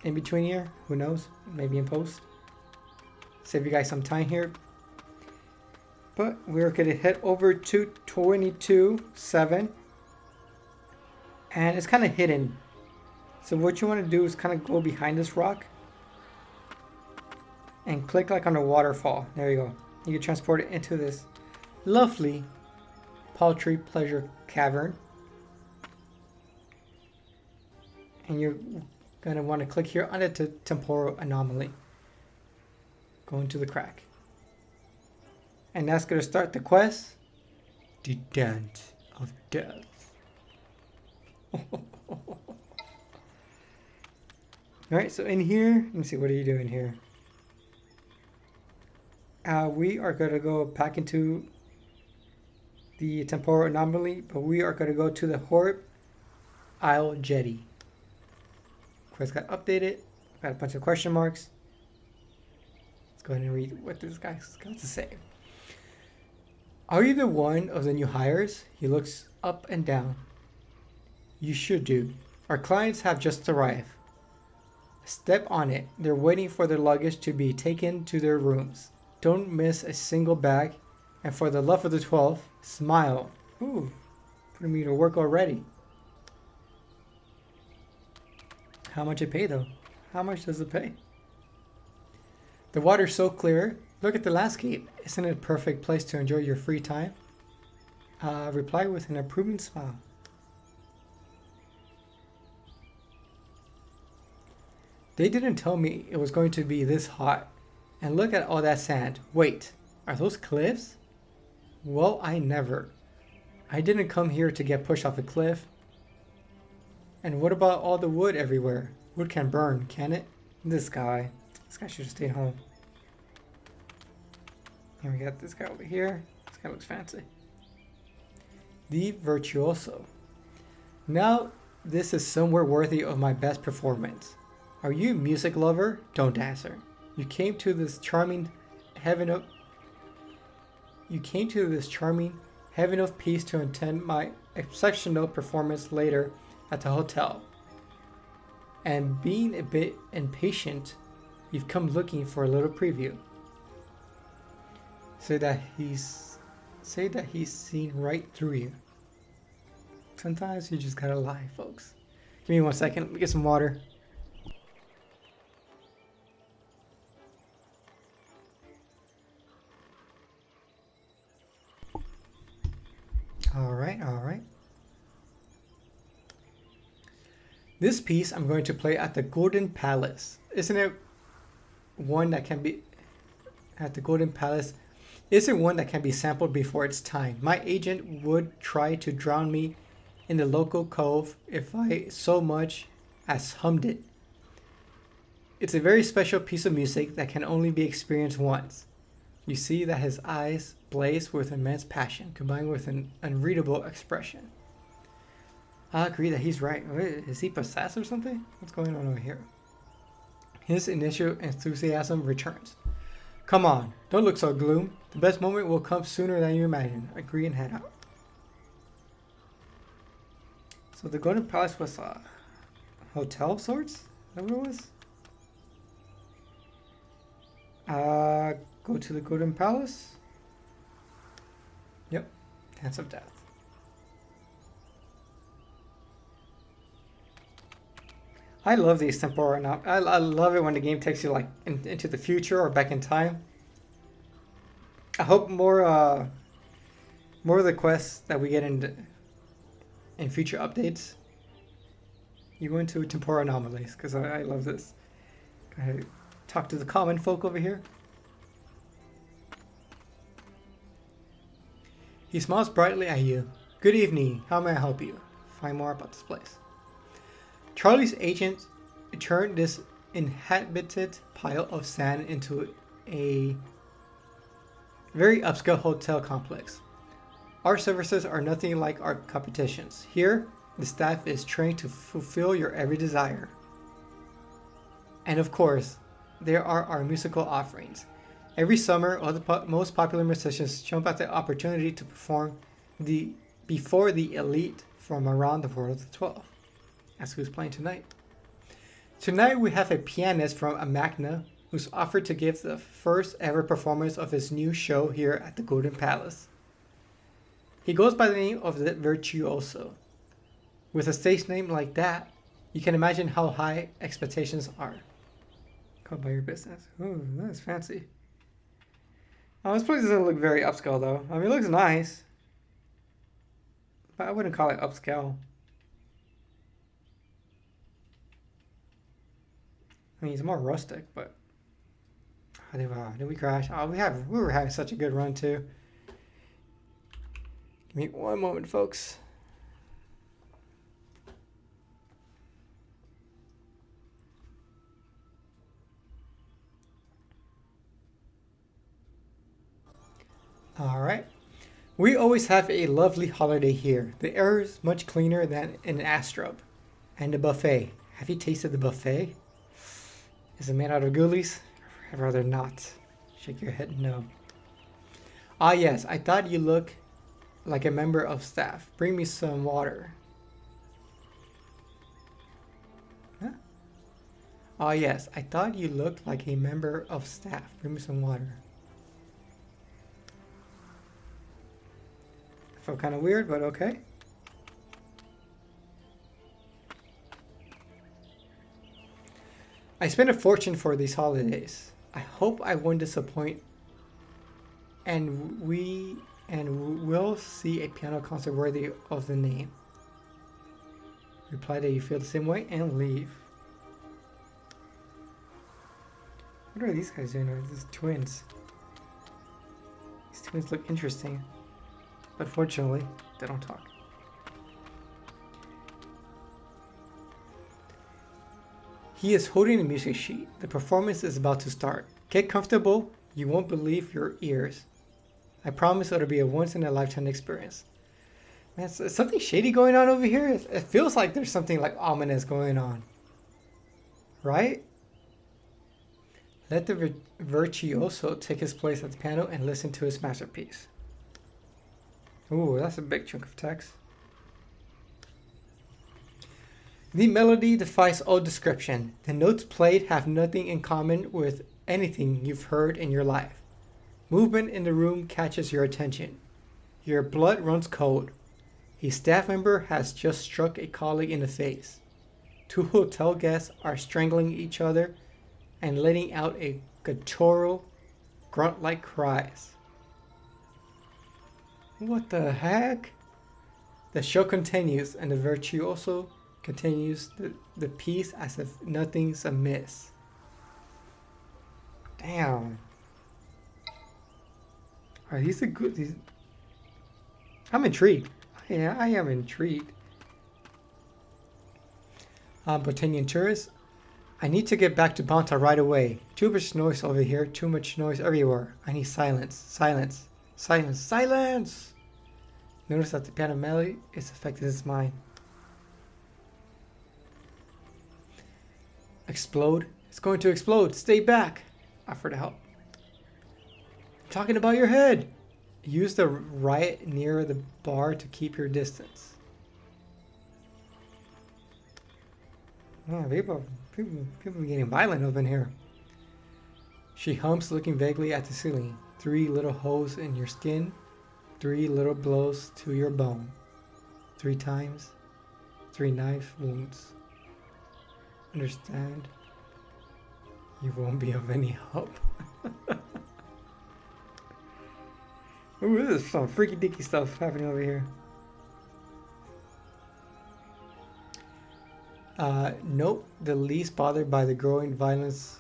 in between here. Who knows? Maybe in post. Save you guys some time here. But we're going to head over to 22.7. And it's kind of hidden. So what you want to do is kind of go behind this rock. And click like on a waterfall. There you go. You can transport it into this lovely paltry pleasure cavern. And you're going to want to click here on the temporal anomaly. Go into the crack. And that's going to start the quest. The Dance of Death. Alright, so in here, let me see, what are you doing here? We are going to go back into the temporal anomaly, but we are going to go to the Horrib Isle Jetty. Quest got updated. Got a bunch of question marks. Let's go ahead and read what this guy's got to say. Are you the one of the new hires? He looks up and down. You should do. Our clients have just arrived. Step on it. They're waiting for their luggage to be taken to their rooms. Don't miss a single bag. And for the love of the 12, smile. Ooh, putting me to work already. How much it pay though? How much does it pay? The water's so clear. Look at the landscape. Isn't it a perfect place to enjoy your free time? Reply with an approving smile. They didn't tell me it was going to be this hot. And look at all that sand. Wait, are those cliffs? Well, I never. I didn't come here to get pushed off a cliff. And what about all the wood everywhere? Wood can burn, can it? This guy should have stayed home. And we got this guy over here. This guy looks fancy. The Virtuoso. Now, this is somewhere worthy of my best performance. Are you a music lover? Don't answer. You came to this charming heaven of peace to attend my exceptional performance later at the hotel. And being a bit impatient, you've come looking for a little preview. Say that he's seen right through you. Sometimes you just gotta lie, folks. Give me 1 second, let me get some water. Alright. This piece I'm going to play at the Golden Palace. Isn't it one that can be at the Golden Palace? Isn't one that can be sampled before its time? My agent would try to drown me in the local cove if I so much as hummed it. It's a very special piece of music that can only be experienced once. You see that his eyes blaze with immense passion, combined with an unreadable expression. I agree that he's right. Is he possessed or something? What's going on over here? His initial enthusiasm returns. Come on, don't look so gloom. The best moment will come sooner than you imagine. Agree and head out. So the Golden Palace was a hotel of sorts? Is that what it was? Go to the Golden Palace. Yep, Dance of Death. I love these temporal now. I love it when the game takes you like into the future or back in time. I hope more of the quests that we get in future updates. You go into temporal anomalies because I love this. Go ahead, talk to the common folk over here. He smiles brightly at you. Good evening. How may I help you? Find more about this place. Charlie's agent turned this inhabited pile of sand into a very upscale hotel complex. Our services are nothing like our competitions. Here, the staff is trained to fulfill your every desire. And of course, there are our musical offerings. Every summer, all the most popular musicians jump at the opportunity to perform before the elite from around the world of the 12. That's who's playing tonight. Tonight we have a pianist from Amagna who's offered to give the first ever performance of his new show here at the Golden Palace. He goes by the name of the Virtuoso. With a stage name like that, you can imagine how high expectations are. Go by your business. Oh, that's fancy. Oh, this place doesn't look very upscale though. I mean, it looks nice, but I wouldn't call it upscale. I mean, it's more rustic, but did we crash? Oh, we were having such a good run too. Give me one moment, folks. All right. We always have a lovely holiday here. The air is much cleaner than in Astrub. And the buffet. Have you tasted the buffet? Is it made out of ghoulies? I'd rather not. Shake your head no. Ah yes, I thought you looked like a member of staff. Bring me some water. Huh? Ah yes, I thought you looked like a member of staff. Bring me some water. I felt kind of weird, but okay. I spent a fortune for these holidays. I hope I won't disappoint. And we'll see a piano concert worthy of the name. Reply that you feel the same way and leave. What are these guys doing? These twins. These twins look interesting. But fortunately, they don't talk. He is holding a music sheet. The performance is about to start. Get comfortable. You won't believe your ears. I promise it'll be a once-in-a-lifetime experience. Man, is something shady going on over here? It feels like there's something like ominous going on. Right? Let the virtuoso take his place at the piano and listen to his masterpiece. Ooh, that's a big chunk of text. The melody defies all description. The notes played have nothing in common with anything you've heard in your life. Movement in the room catches your attention. Your blood runs cold. A staff member has just struck a colleague in the face. Two hotel guests are strangling each other and letting out a guttural, grunt-like cries. What the heck? The show continues and the virtuoso continues the piece as if nothing's amiss. Damn. Are these the good? These... I'm intrigued. Yeah, I am intrigued. Botanian tourist. I need to get back to Banta right away. Too much noise over here. Too much noise everywhere. I need silence. Silence. Silence. Silence! Notice that the piano melody is affecting his mind. Explode. It's going to explode. Stay back. Offer to help. I'm talking about your head. Use the riot near the bar to keep your distance. Yeah, people are getting violent up in here. She humps, looking vaguely at the ceiling. 3 little holes in your skin. 3 little blows to your bone. 3 times. 3 knife wounds. Understand? You won't be of any help. Ooh, this is some freaky deaky stuff happening over here. Note the least bothered by the growing violence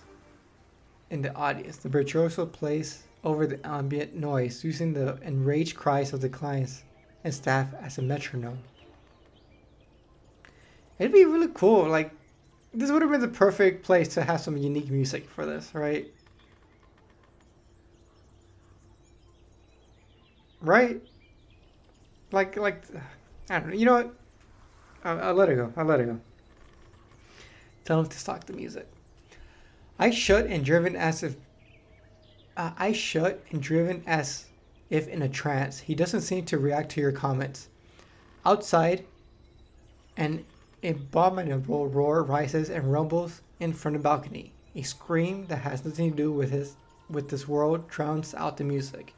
in the audience. The virtuoso plays over the ambient noise, using the enraged cries of the clients and staff as a metronome. It'd be really cool. Like, this would have been the perfect place to have some unique music for this, right? Right? Like, I don't know. You know what? I'll let it go. I'll let it go. Tell him to stop the music. I shut and driven as if in a trance. He doesn't seem to react to your comments. Outside, an abominable roar rises and rumbles in front of the balcony. A scream that has nothing to do with this world drowns out the music.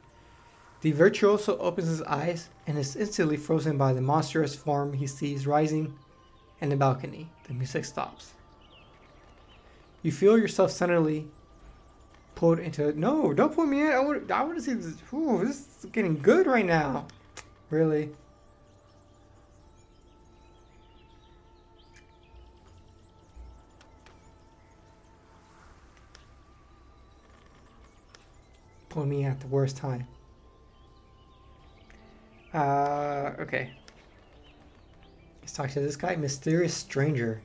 The virtuoso opens his eyes and is instantly frozen by the monstrous form he sees rising in the balcony. The music stops. You feel yourself suddenly pulled into... No, don't pull me in. I want to see this. Ooh, this is getting good right now. Really? Pull me at the worst time. Okay. Let's talk to this guy, mysterious stranger.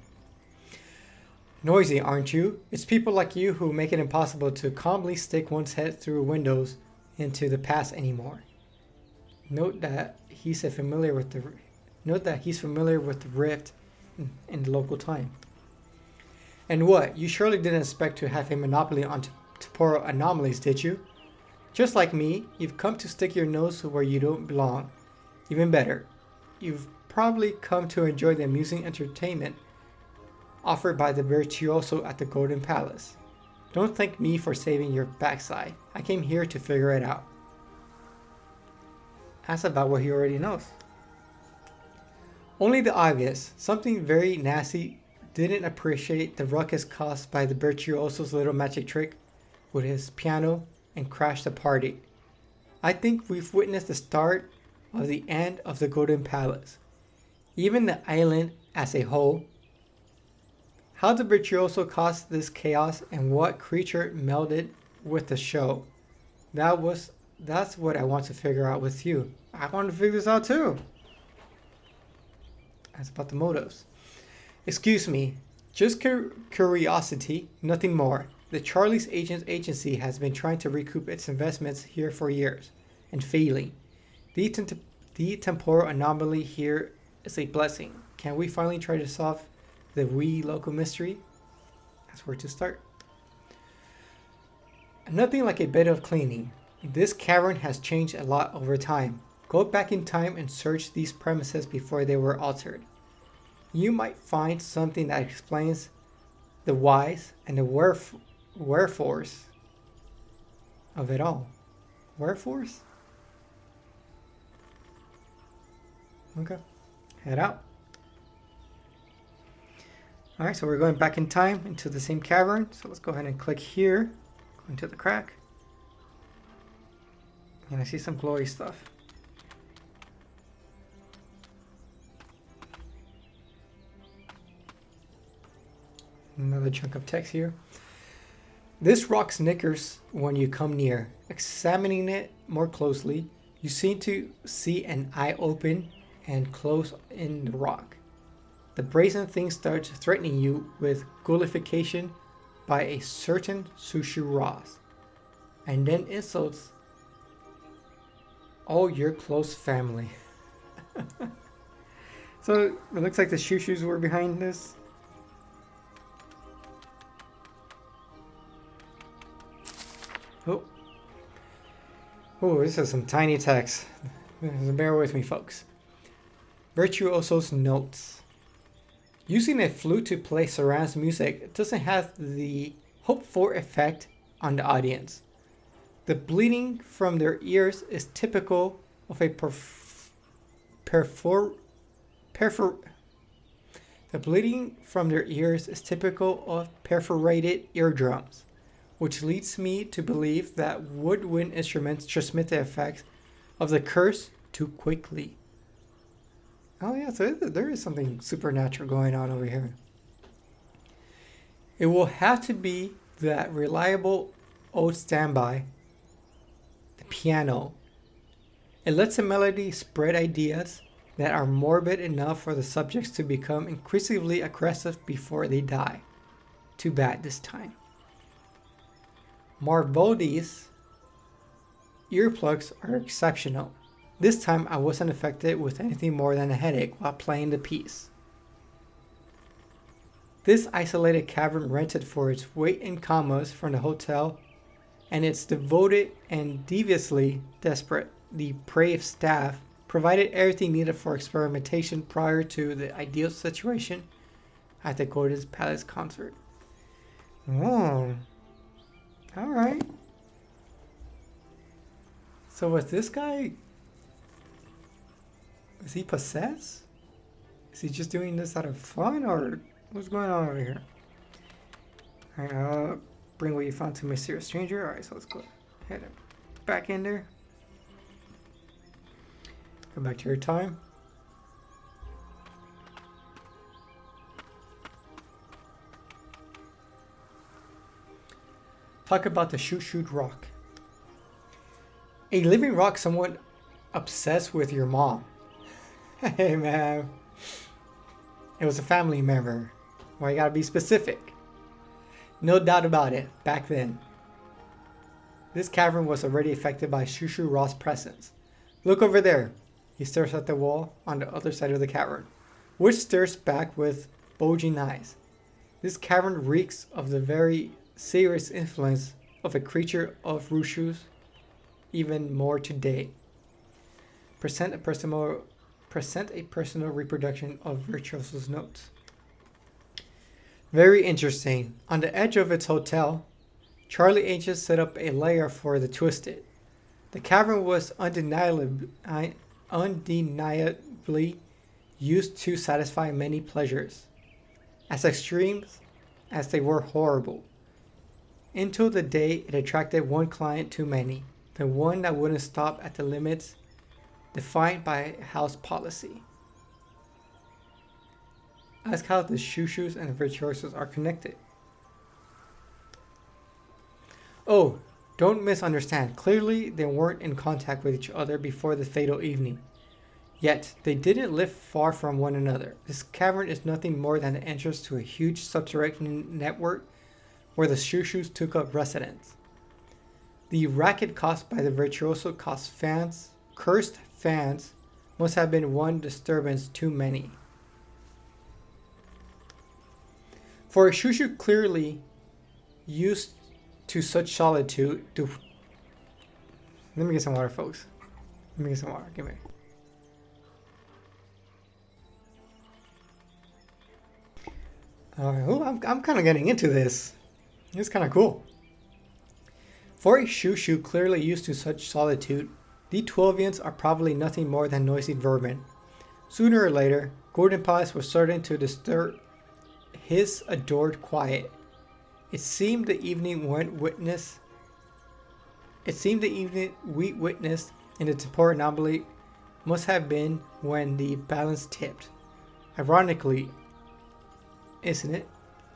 Noisy, aren't you? It's people like you who make it impossible to calmly stick one's head through windows into the past anymore. Note that he's familiar with the rift in the local time. And what? You surely didn't expect to have a monopoly on temporal anomalies, did you? Just like me, you've come to stick your nose where you don't belong. Even better, you've probably come to enjoy the amusing entertainment offered by the virtuoso at the Golden Palace. Don't thank me for saving your backside. I came here to figure it out. That's about what he already knows. Only the obvious, something very nasty, didn't appreciate the ruckus caused by the virtuoso's little magic trick with his piano and crashed the party. I think we've witnessed the start of the end of the Golden Palace. Even the island as a whole. How the virtuoso caused this chaos and what creature melded with the show. That's what I want to figure out with you. I want to figure this out too. That's about the motives. Excuse me, just curiosity, nothing more. The Charlie's agency has been trying to recoup its investments here for years, and failing. The temporal anomaly here is a blessing. Can we finally try to solve the wee local mystery? That's where to start. Nothing like a bit of cleaning. This cavern has changed a lot over time. Go back in time and search these premises before they were altered. You might find something that explains the whys and the wherefores of it all. Wherefores? Okay, head out. Alright, so we're going back in time into the same cavern. So let's go ahead and click here. Go into the crack. And I see some glowy stuff. Another chunk of text here. This rock snickers when you come near. Examining it more closely, you seem to see an eye open and close in the rock. The brazen thing starts threatening you with ghoulification by a certain Sushu Ross, and then insults all your close family. So it looks like the Shushus were behind this. Oh, this is some tiny text. Bear with me, folks. Virtuoso's notes. Using a flute to play surround music doesn't have the hoped-for effect on the audience. The bleeding from their ears is typical of a perforated eardrums, which leads me to believe that woodwind instruments transmit the effects of the curse too quickly. Oh yeah, so there is something supernatural going on over here. It will have to be that reliable old standby piano. It lets a melody spread ideas that are morbid enough for the subjects to become increasingly aggressive before they die. Too bad this time. Marvoldi's earplugs are exceptional. This time I wasn't affected with anything more than a headache while playing the piece. This isolated cavern rented for its weight in commas from the hotel, and its devoted and deviously desperate, depraved staff provided everything needed for experimentation prior to the ideal situation at the Golden Palace concert. Oh, alright. So was this guy... is he possessed? Is he just doing this out of fun, or what's going on over here? Alright, bring what you found to mysterious stranger. Alright, so let's go ahead and back in there. Go back to your time. Talk about the shoot rock. A living rock somewhat obsessed with your mom. Hey man. It was a family member. Why you gotta be specific? No doubt about it, back then. This cavern was already affected by Shushu Ross' presence. Look over there. He stares at the wall on the other side of the cavern, which stares back with bulging eyes. This cavern reeks of the very serious influence of a creature of Rushu's, even more today. Present a personal reproduction of Virtuoso's notes. Very interesting. On the edge of its hotel, Charlie Angels set up a lair for the Twisted. The cavern was undeniably used to satisfy many pleasures, as extreme as they were horrible. Until the day it attracted one client too many, the one that wouldn't stop at the limits defined by house policy. Ask how the Shushus and Virtuosos are connected. Oh, don't misunderstand. Clearly they weren't in contact with each other before the fatal evening. Yet, they didn't live far from one another. This cavern is nothing more than the entrance to a huge subterranean network where the Shushus took up residence. The racket caused by the Virtuoso cursed fans must have been one disturbance too many. For a Shushu clearly used to such solitude... Let me get some water, folks. Let me get some water. Give me... I'm kind of getting into this. It's kind of cool. For a Shushu clearly used to such solitude, the Twelvians are probably nothing more than noisy vermin. Sooner or later, Golden Palace was starting to disturb his adored quiet. It seemed the evening we witnessed in the temporal anomaly must have been when the balance tipped. Ironic, isn't it,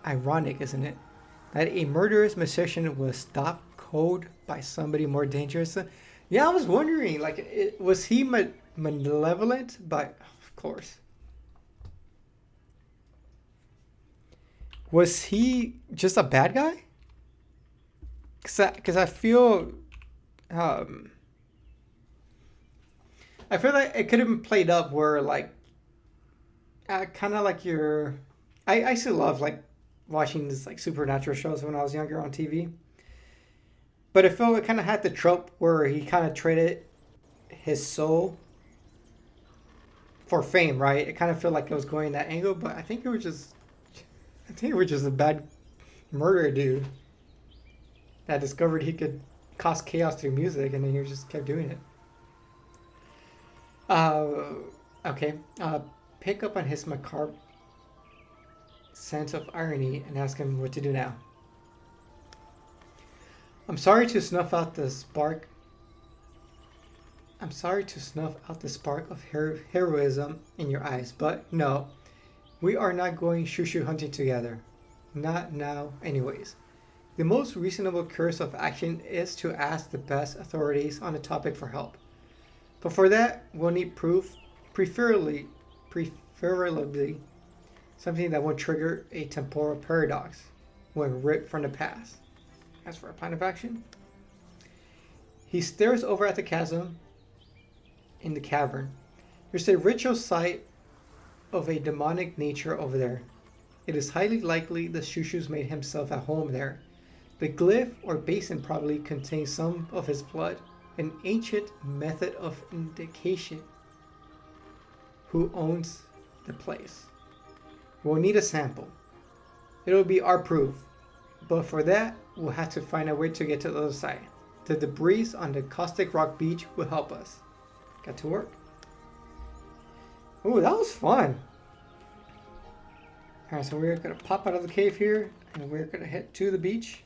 that a murderous musician was stopped cold by somebody more dangerous? Yeah, I was wondering, like, was he malevolent? But, of course. Was he just a bad guy? Because I feel... I feel like it could have been played up where, like... kind of like your... I used to love, like, watching this, like, supernatural shows when I was younger on TV. But I felt it kind of had the trope where he kind of traded his soul for fame, right? It kind of felt like it was going that angle, but I think it was just a bad murderer dude that discovered he could cause chaos through music, and then he just kept doing it. Okay. Pick up on his macabre sense of irony and ask him what to do now. I'm sorry to snuff out the spark of heroism in your eyes, but no, we are not going shushu hunting together. Not now, anyways. The most reasonable course of action is to ask the best authorities on the topic for help. But for that, we'll need proof, preferably something that won't trigger a temporal paradox when ripped from the past. As for a plan of action, he stares over at the chasm in the cavern. There's a ritual site of a demonic nature over there. It is highly likely the Shushu's made himself at home there. The glyph or basin probably contains some of his blood, an ancient method of indication who owns the place. We'll need a sample. It'll be our proof, but for that, we'll have to find a way to get to the other side. The debris on the caustic rock beach will help us. Got to work. Ooh, that was fun. Alright, so we're going to pop out of the cave here, and we're going to head to the beach.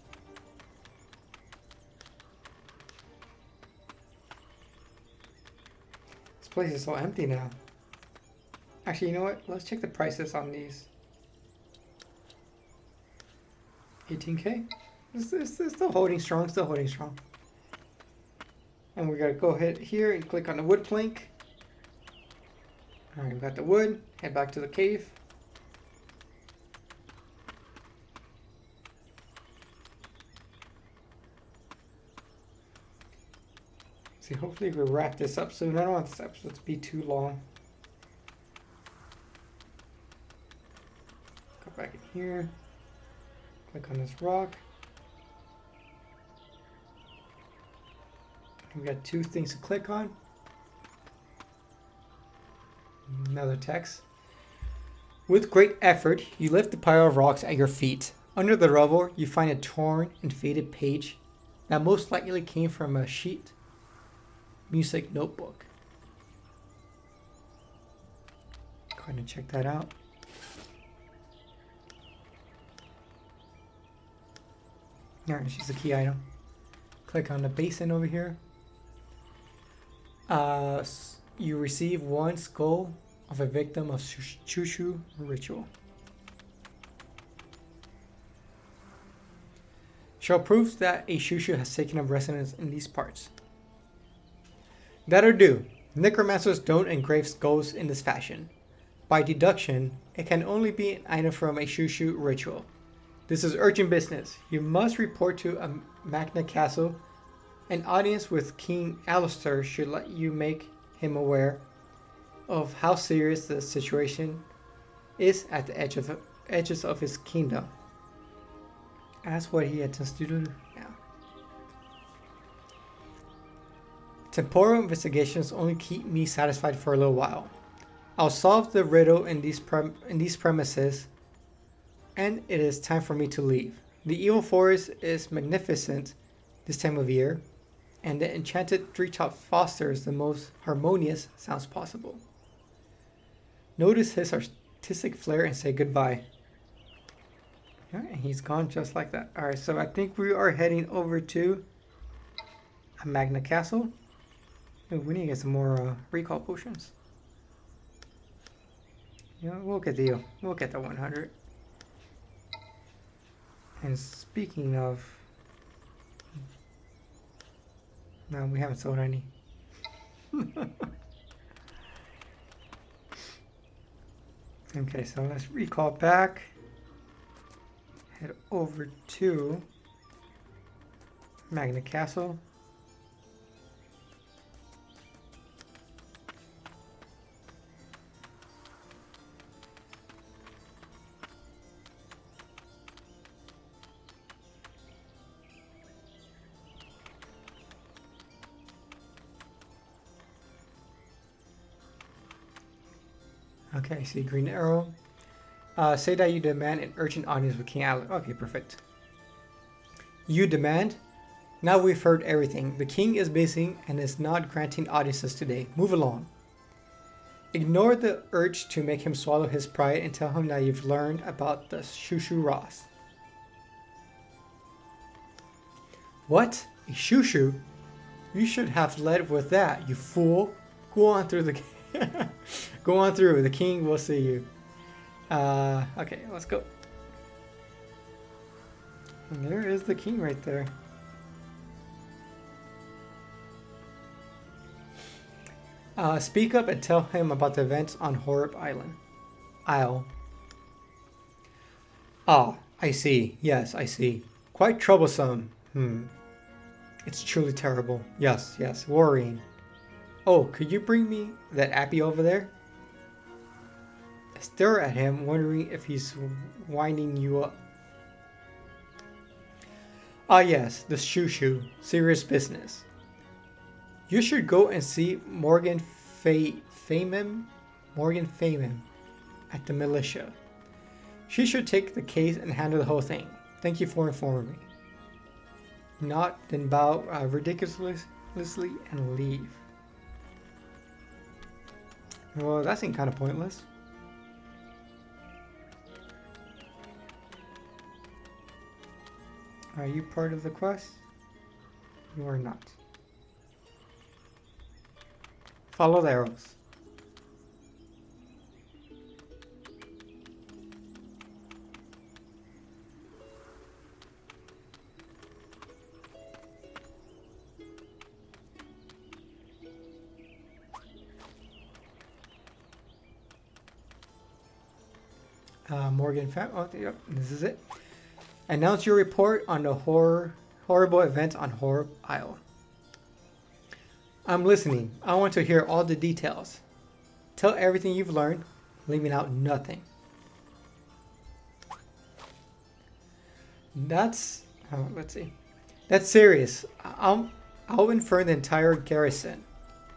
This place is so empty now. Actually, you know what? Let's check the prices on these. 18K? It's still holding strong, And we're going to go ahead here and click on the wood plank. Alright, we got the wood. Head back to the cave. See, hopefully we'll wrap this up soon. I don't want this episode to be too long. Go back in here. Click on this rock. We got two things to click on. Another text. With great effort, you lift the pile of rocks at your feet. Under the rubble, you find a torn and faded page that most likely came from a sheet music notebook. Go ahead and check that out. Alright, it's just a key item. Click on the basin over here. You receive one skull of a victim of Shushu ritual. Show proof that a Shushu has taken up residence in these parts. That or do. Necromancers don't engrave skulls in this fashion. By deduction, it can only be an item from a Shushu ritual. This is urgent business. You must report to a Magna Castle. An audience with King Alistair should let you make him aware of how serious the situation is at the edges of his kingdom. That's what he intends to do now. Temporal investigations only keep me satisfied for a little while. I'll solve the riddle in these premises, and it is time for me to leave. The evil forest is magnificent this time of year, and the enchanted treetop fosters the most harmonious sounds possible. Notice his artistic flair and say goodbye. Alright, and he's gone just like that. Alright, so I think we are heading over to a Magna Castle. Ooh, we need to get some more recall potions. Yeah, we'll get the 100. And speaking of, no, we haven't sold any. Okay, so let's recall back. Head over to Magna Castle. Okay, see green arrow. Say that you demand an urgent audience with King Alex. Okay, perfect. You demand? Now we've heard everything. The king is busy and is not granting audiences today. Move along. Ignore the urge to make him swallow his pride and tell him that you've learned about the Shushu Ross. What? A Shushu? You should have led with that, you fool. Go on through the go on through. The king will see you. Okay, let's go. And there is the king right there. Speak up and tell him about the events on Horrib Isle. Ah, I see. Yes, I see. Quite troublesome. It's truly terrible. Yes, worrying. Oh, could you bring me that Appy over there? I stare at him, wondering if he's winding you up. Ah yes, the shoo-shoo. Serious business. You should go and see Morgan Feynman at the militia. She should take the case and handle the whole thing. Thank you for informing me. Not then bow ridiculously and leave. Well, that seemed kind of pointless. Are you part of the quest? You are not. Follow the arrows. Morgan Fam. Oh, yep, this is it. Announce your report on the horrible events on Horrib Isle. I'm listening. I want to hear all the details. Tell everything you've learned, leaving out nothing. Let's see. That's serious. I'll inform the entire garrison,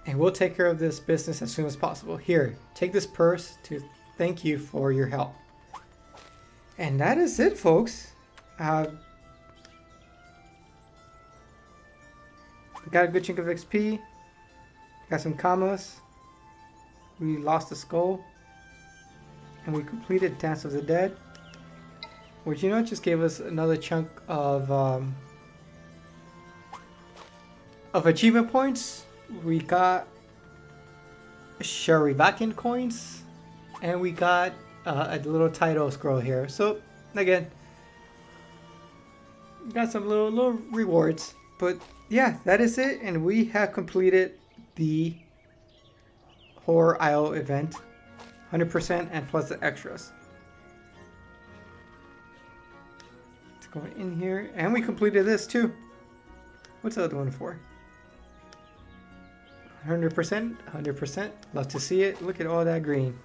and we'll take care of this business as soon as possible. Here, take this purse to thank you for your help. And that is it, folks. We got a good chunk of XP. Got some commas. We lost a skull. And we completed Dance of the Dead. Which, you know, just gave us another chunk of achievement points. We got Sharivakin coins. And we got a little title scroll here. So, again, got some little rewards. But yeah, that is it. And we have completed the Horror Isle event. 100% and plus the extras. Let's go in here. And we completed this too. What's the other one for? 100%. 100%. Love to see it. Look at all that green.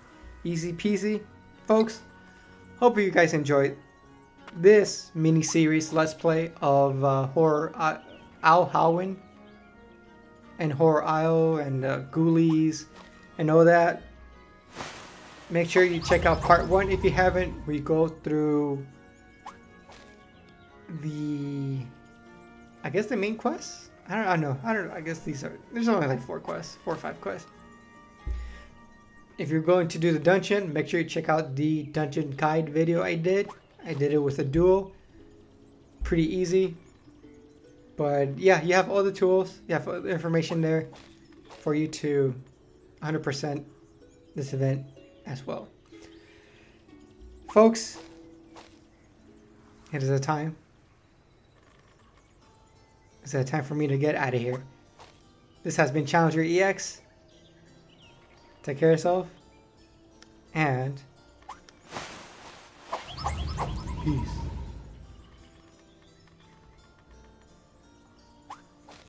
Easy peasy. Folks, hope you guys enjoyed this mini-series Let's Play of Howin and Horror Isle and Ghoulies and all that. Make sure you check out part 1 if you haven't. We go through the, I guess, the main quests. I don't know. I guess there's only like 4 or 5 quests. If you're going to do the dungeon, make sure you check out the dungeon guide video I did. I did it with a duel. Pretty easy. But yeah, you have all the tools. You have the information there for you to 100% this event as well. Folks, it is a time. It's a time for me to get out of here. This has been Challenger EX. Take care of yourself. And peace.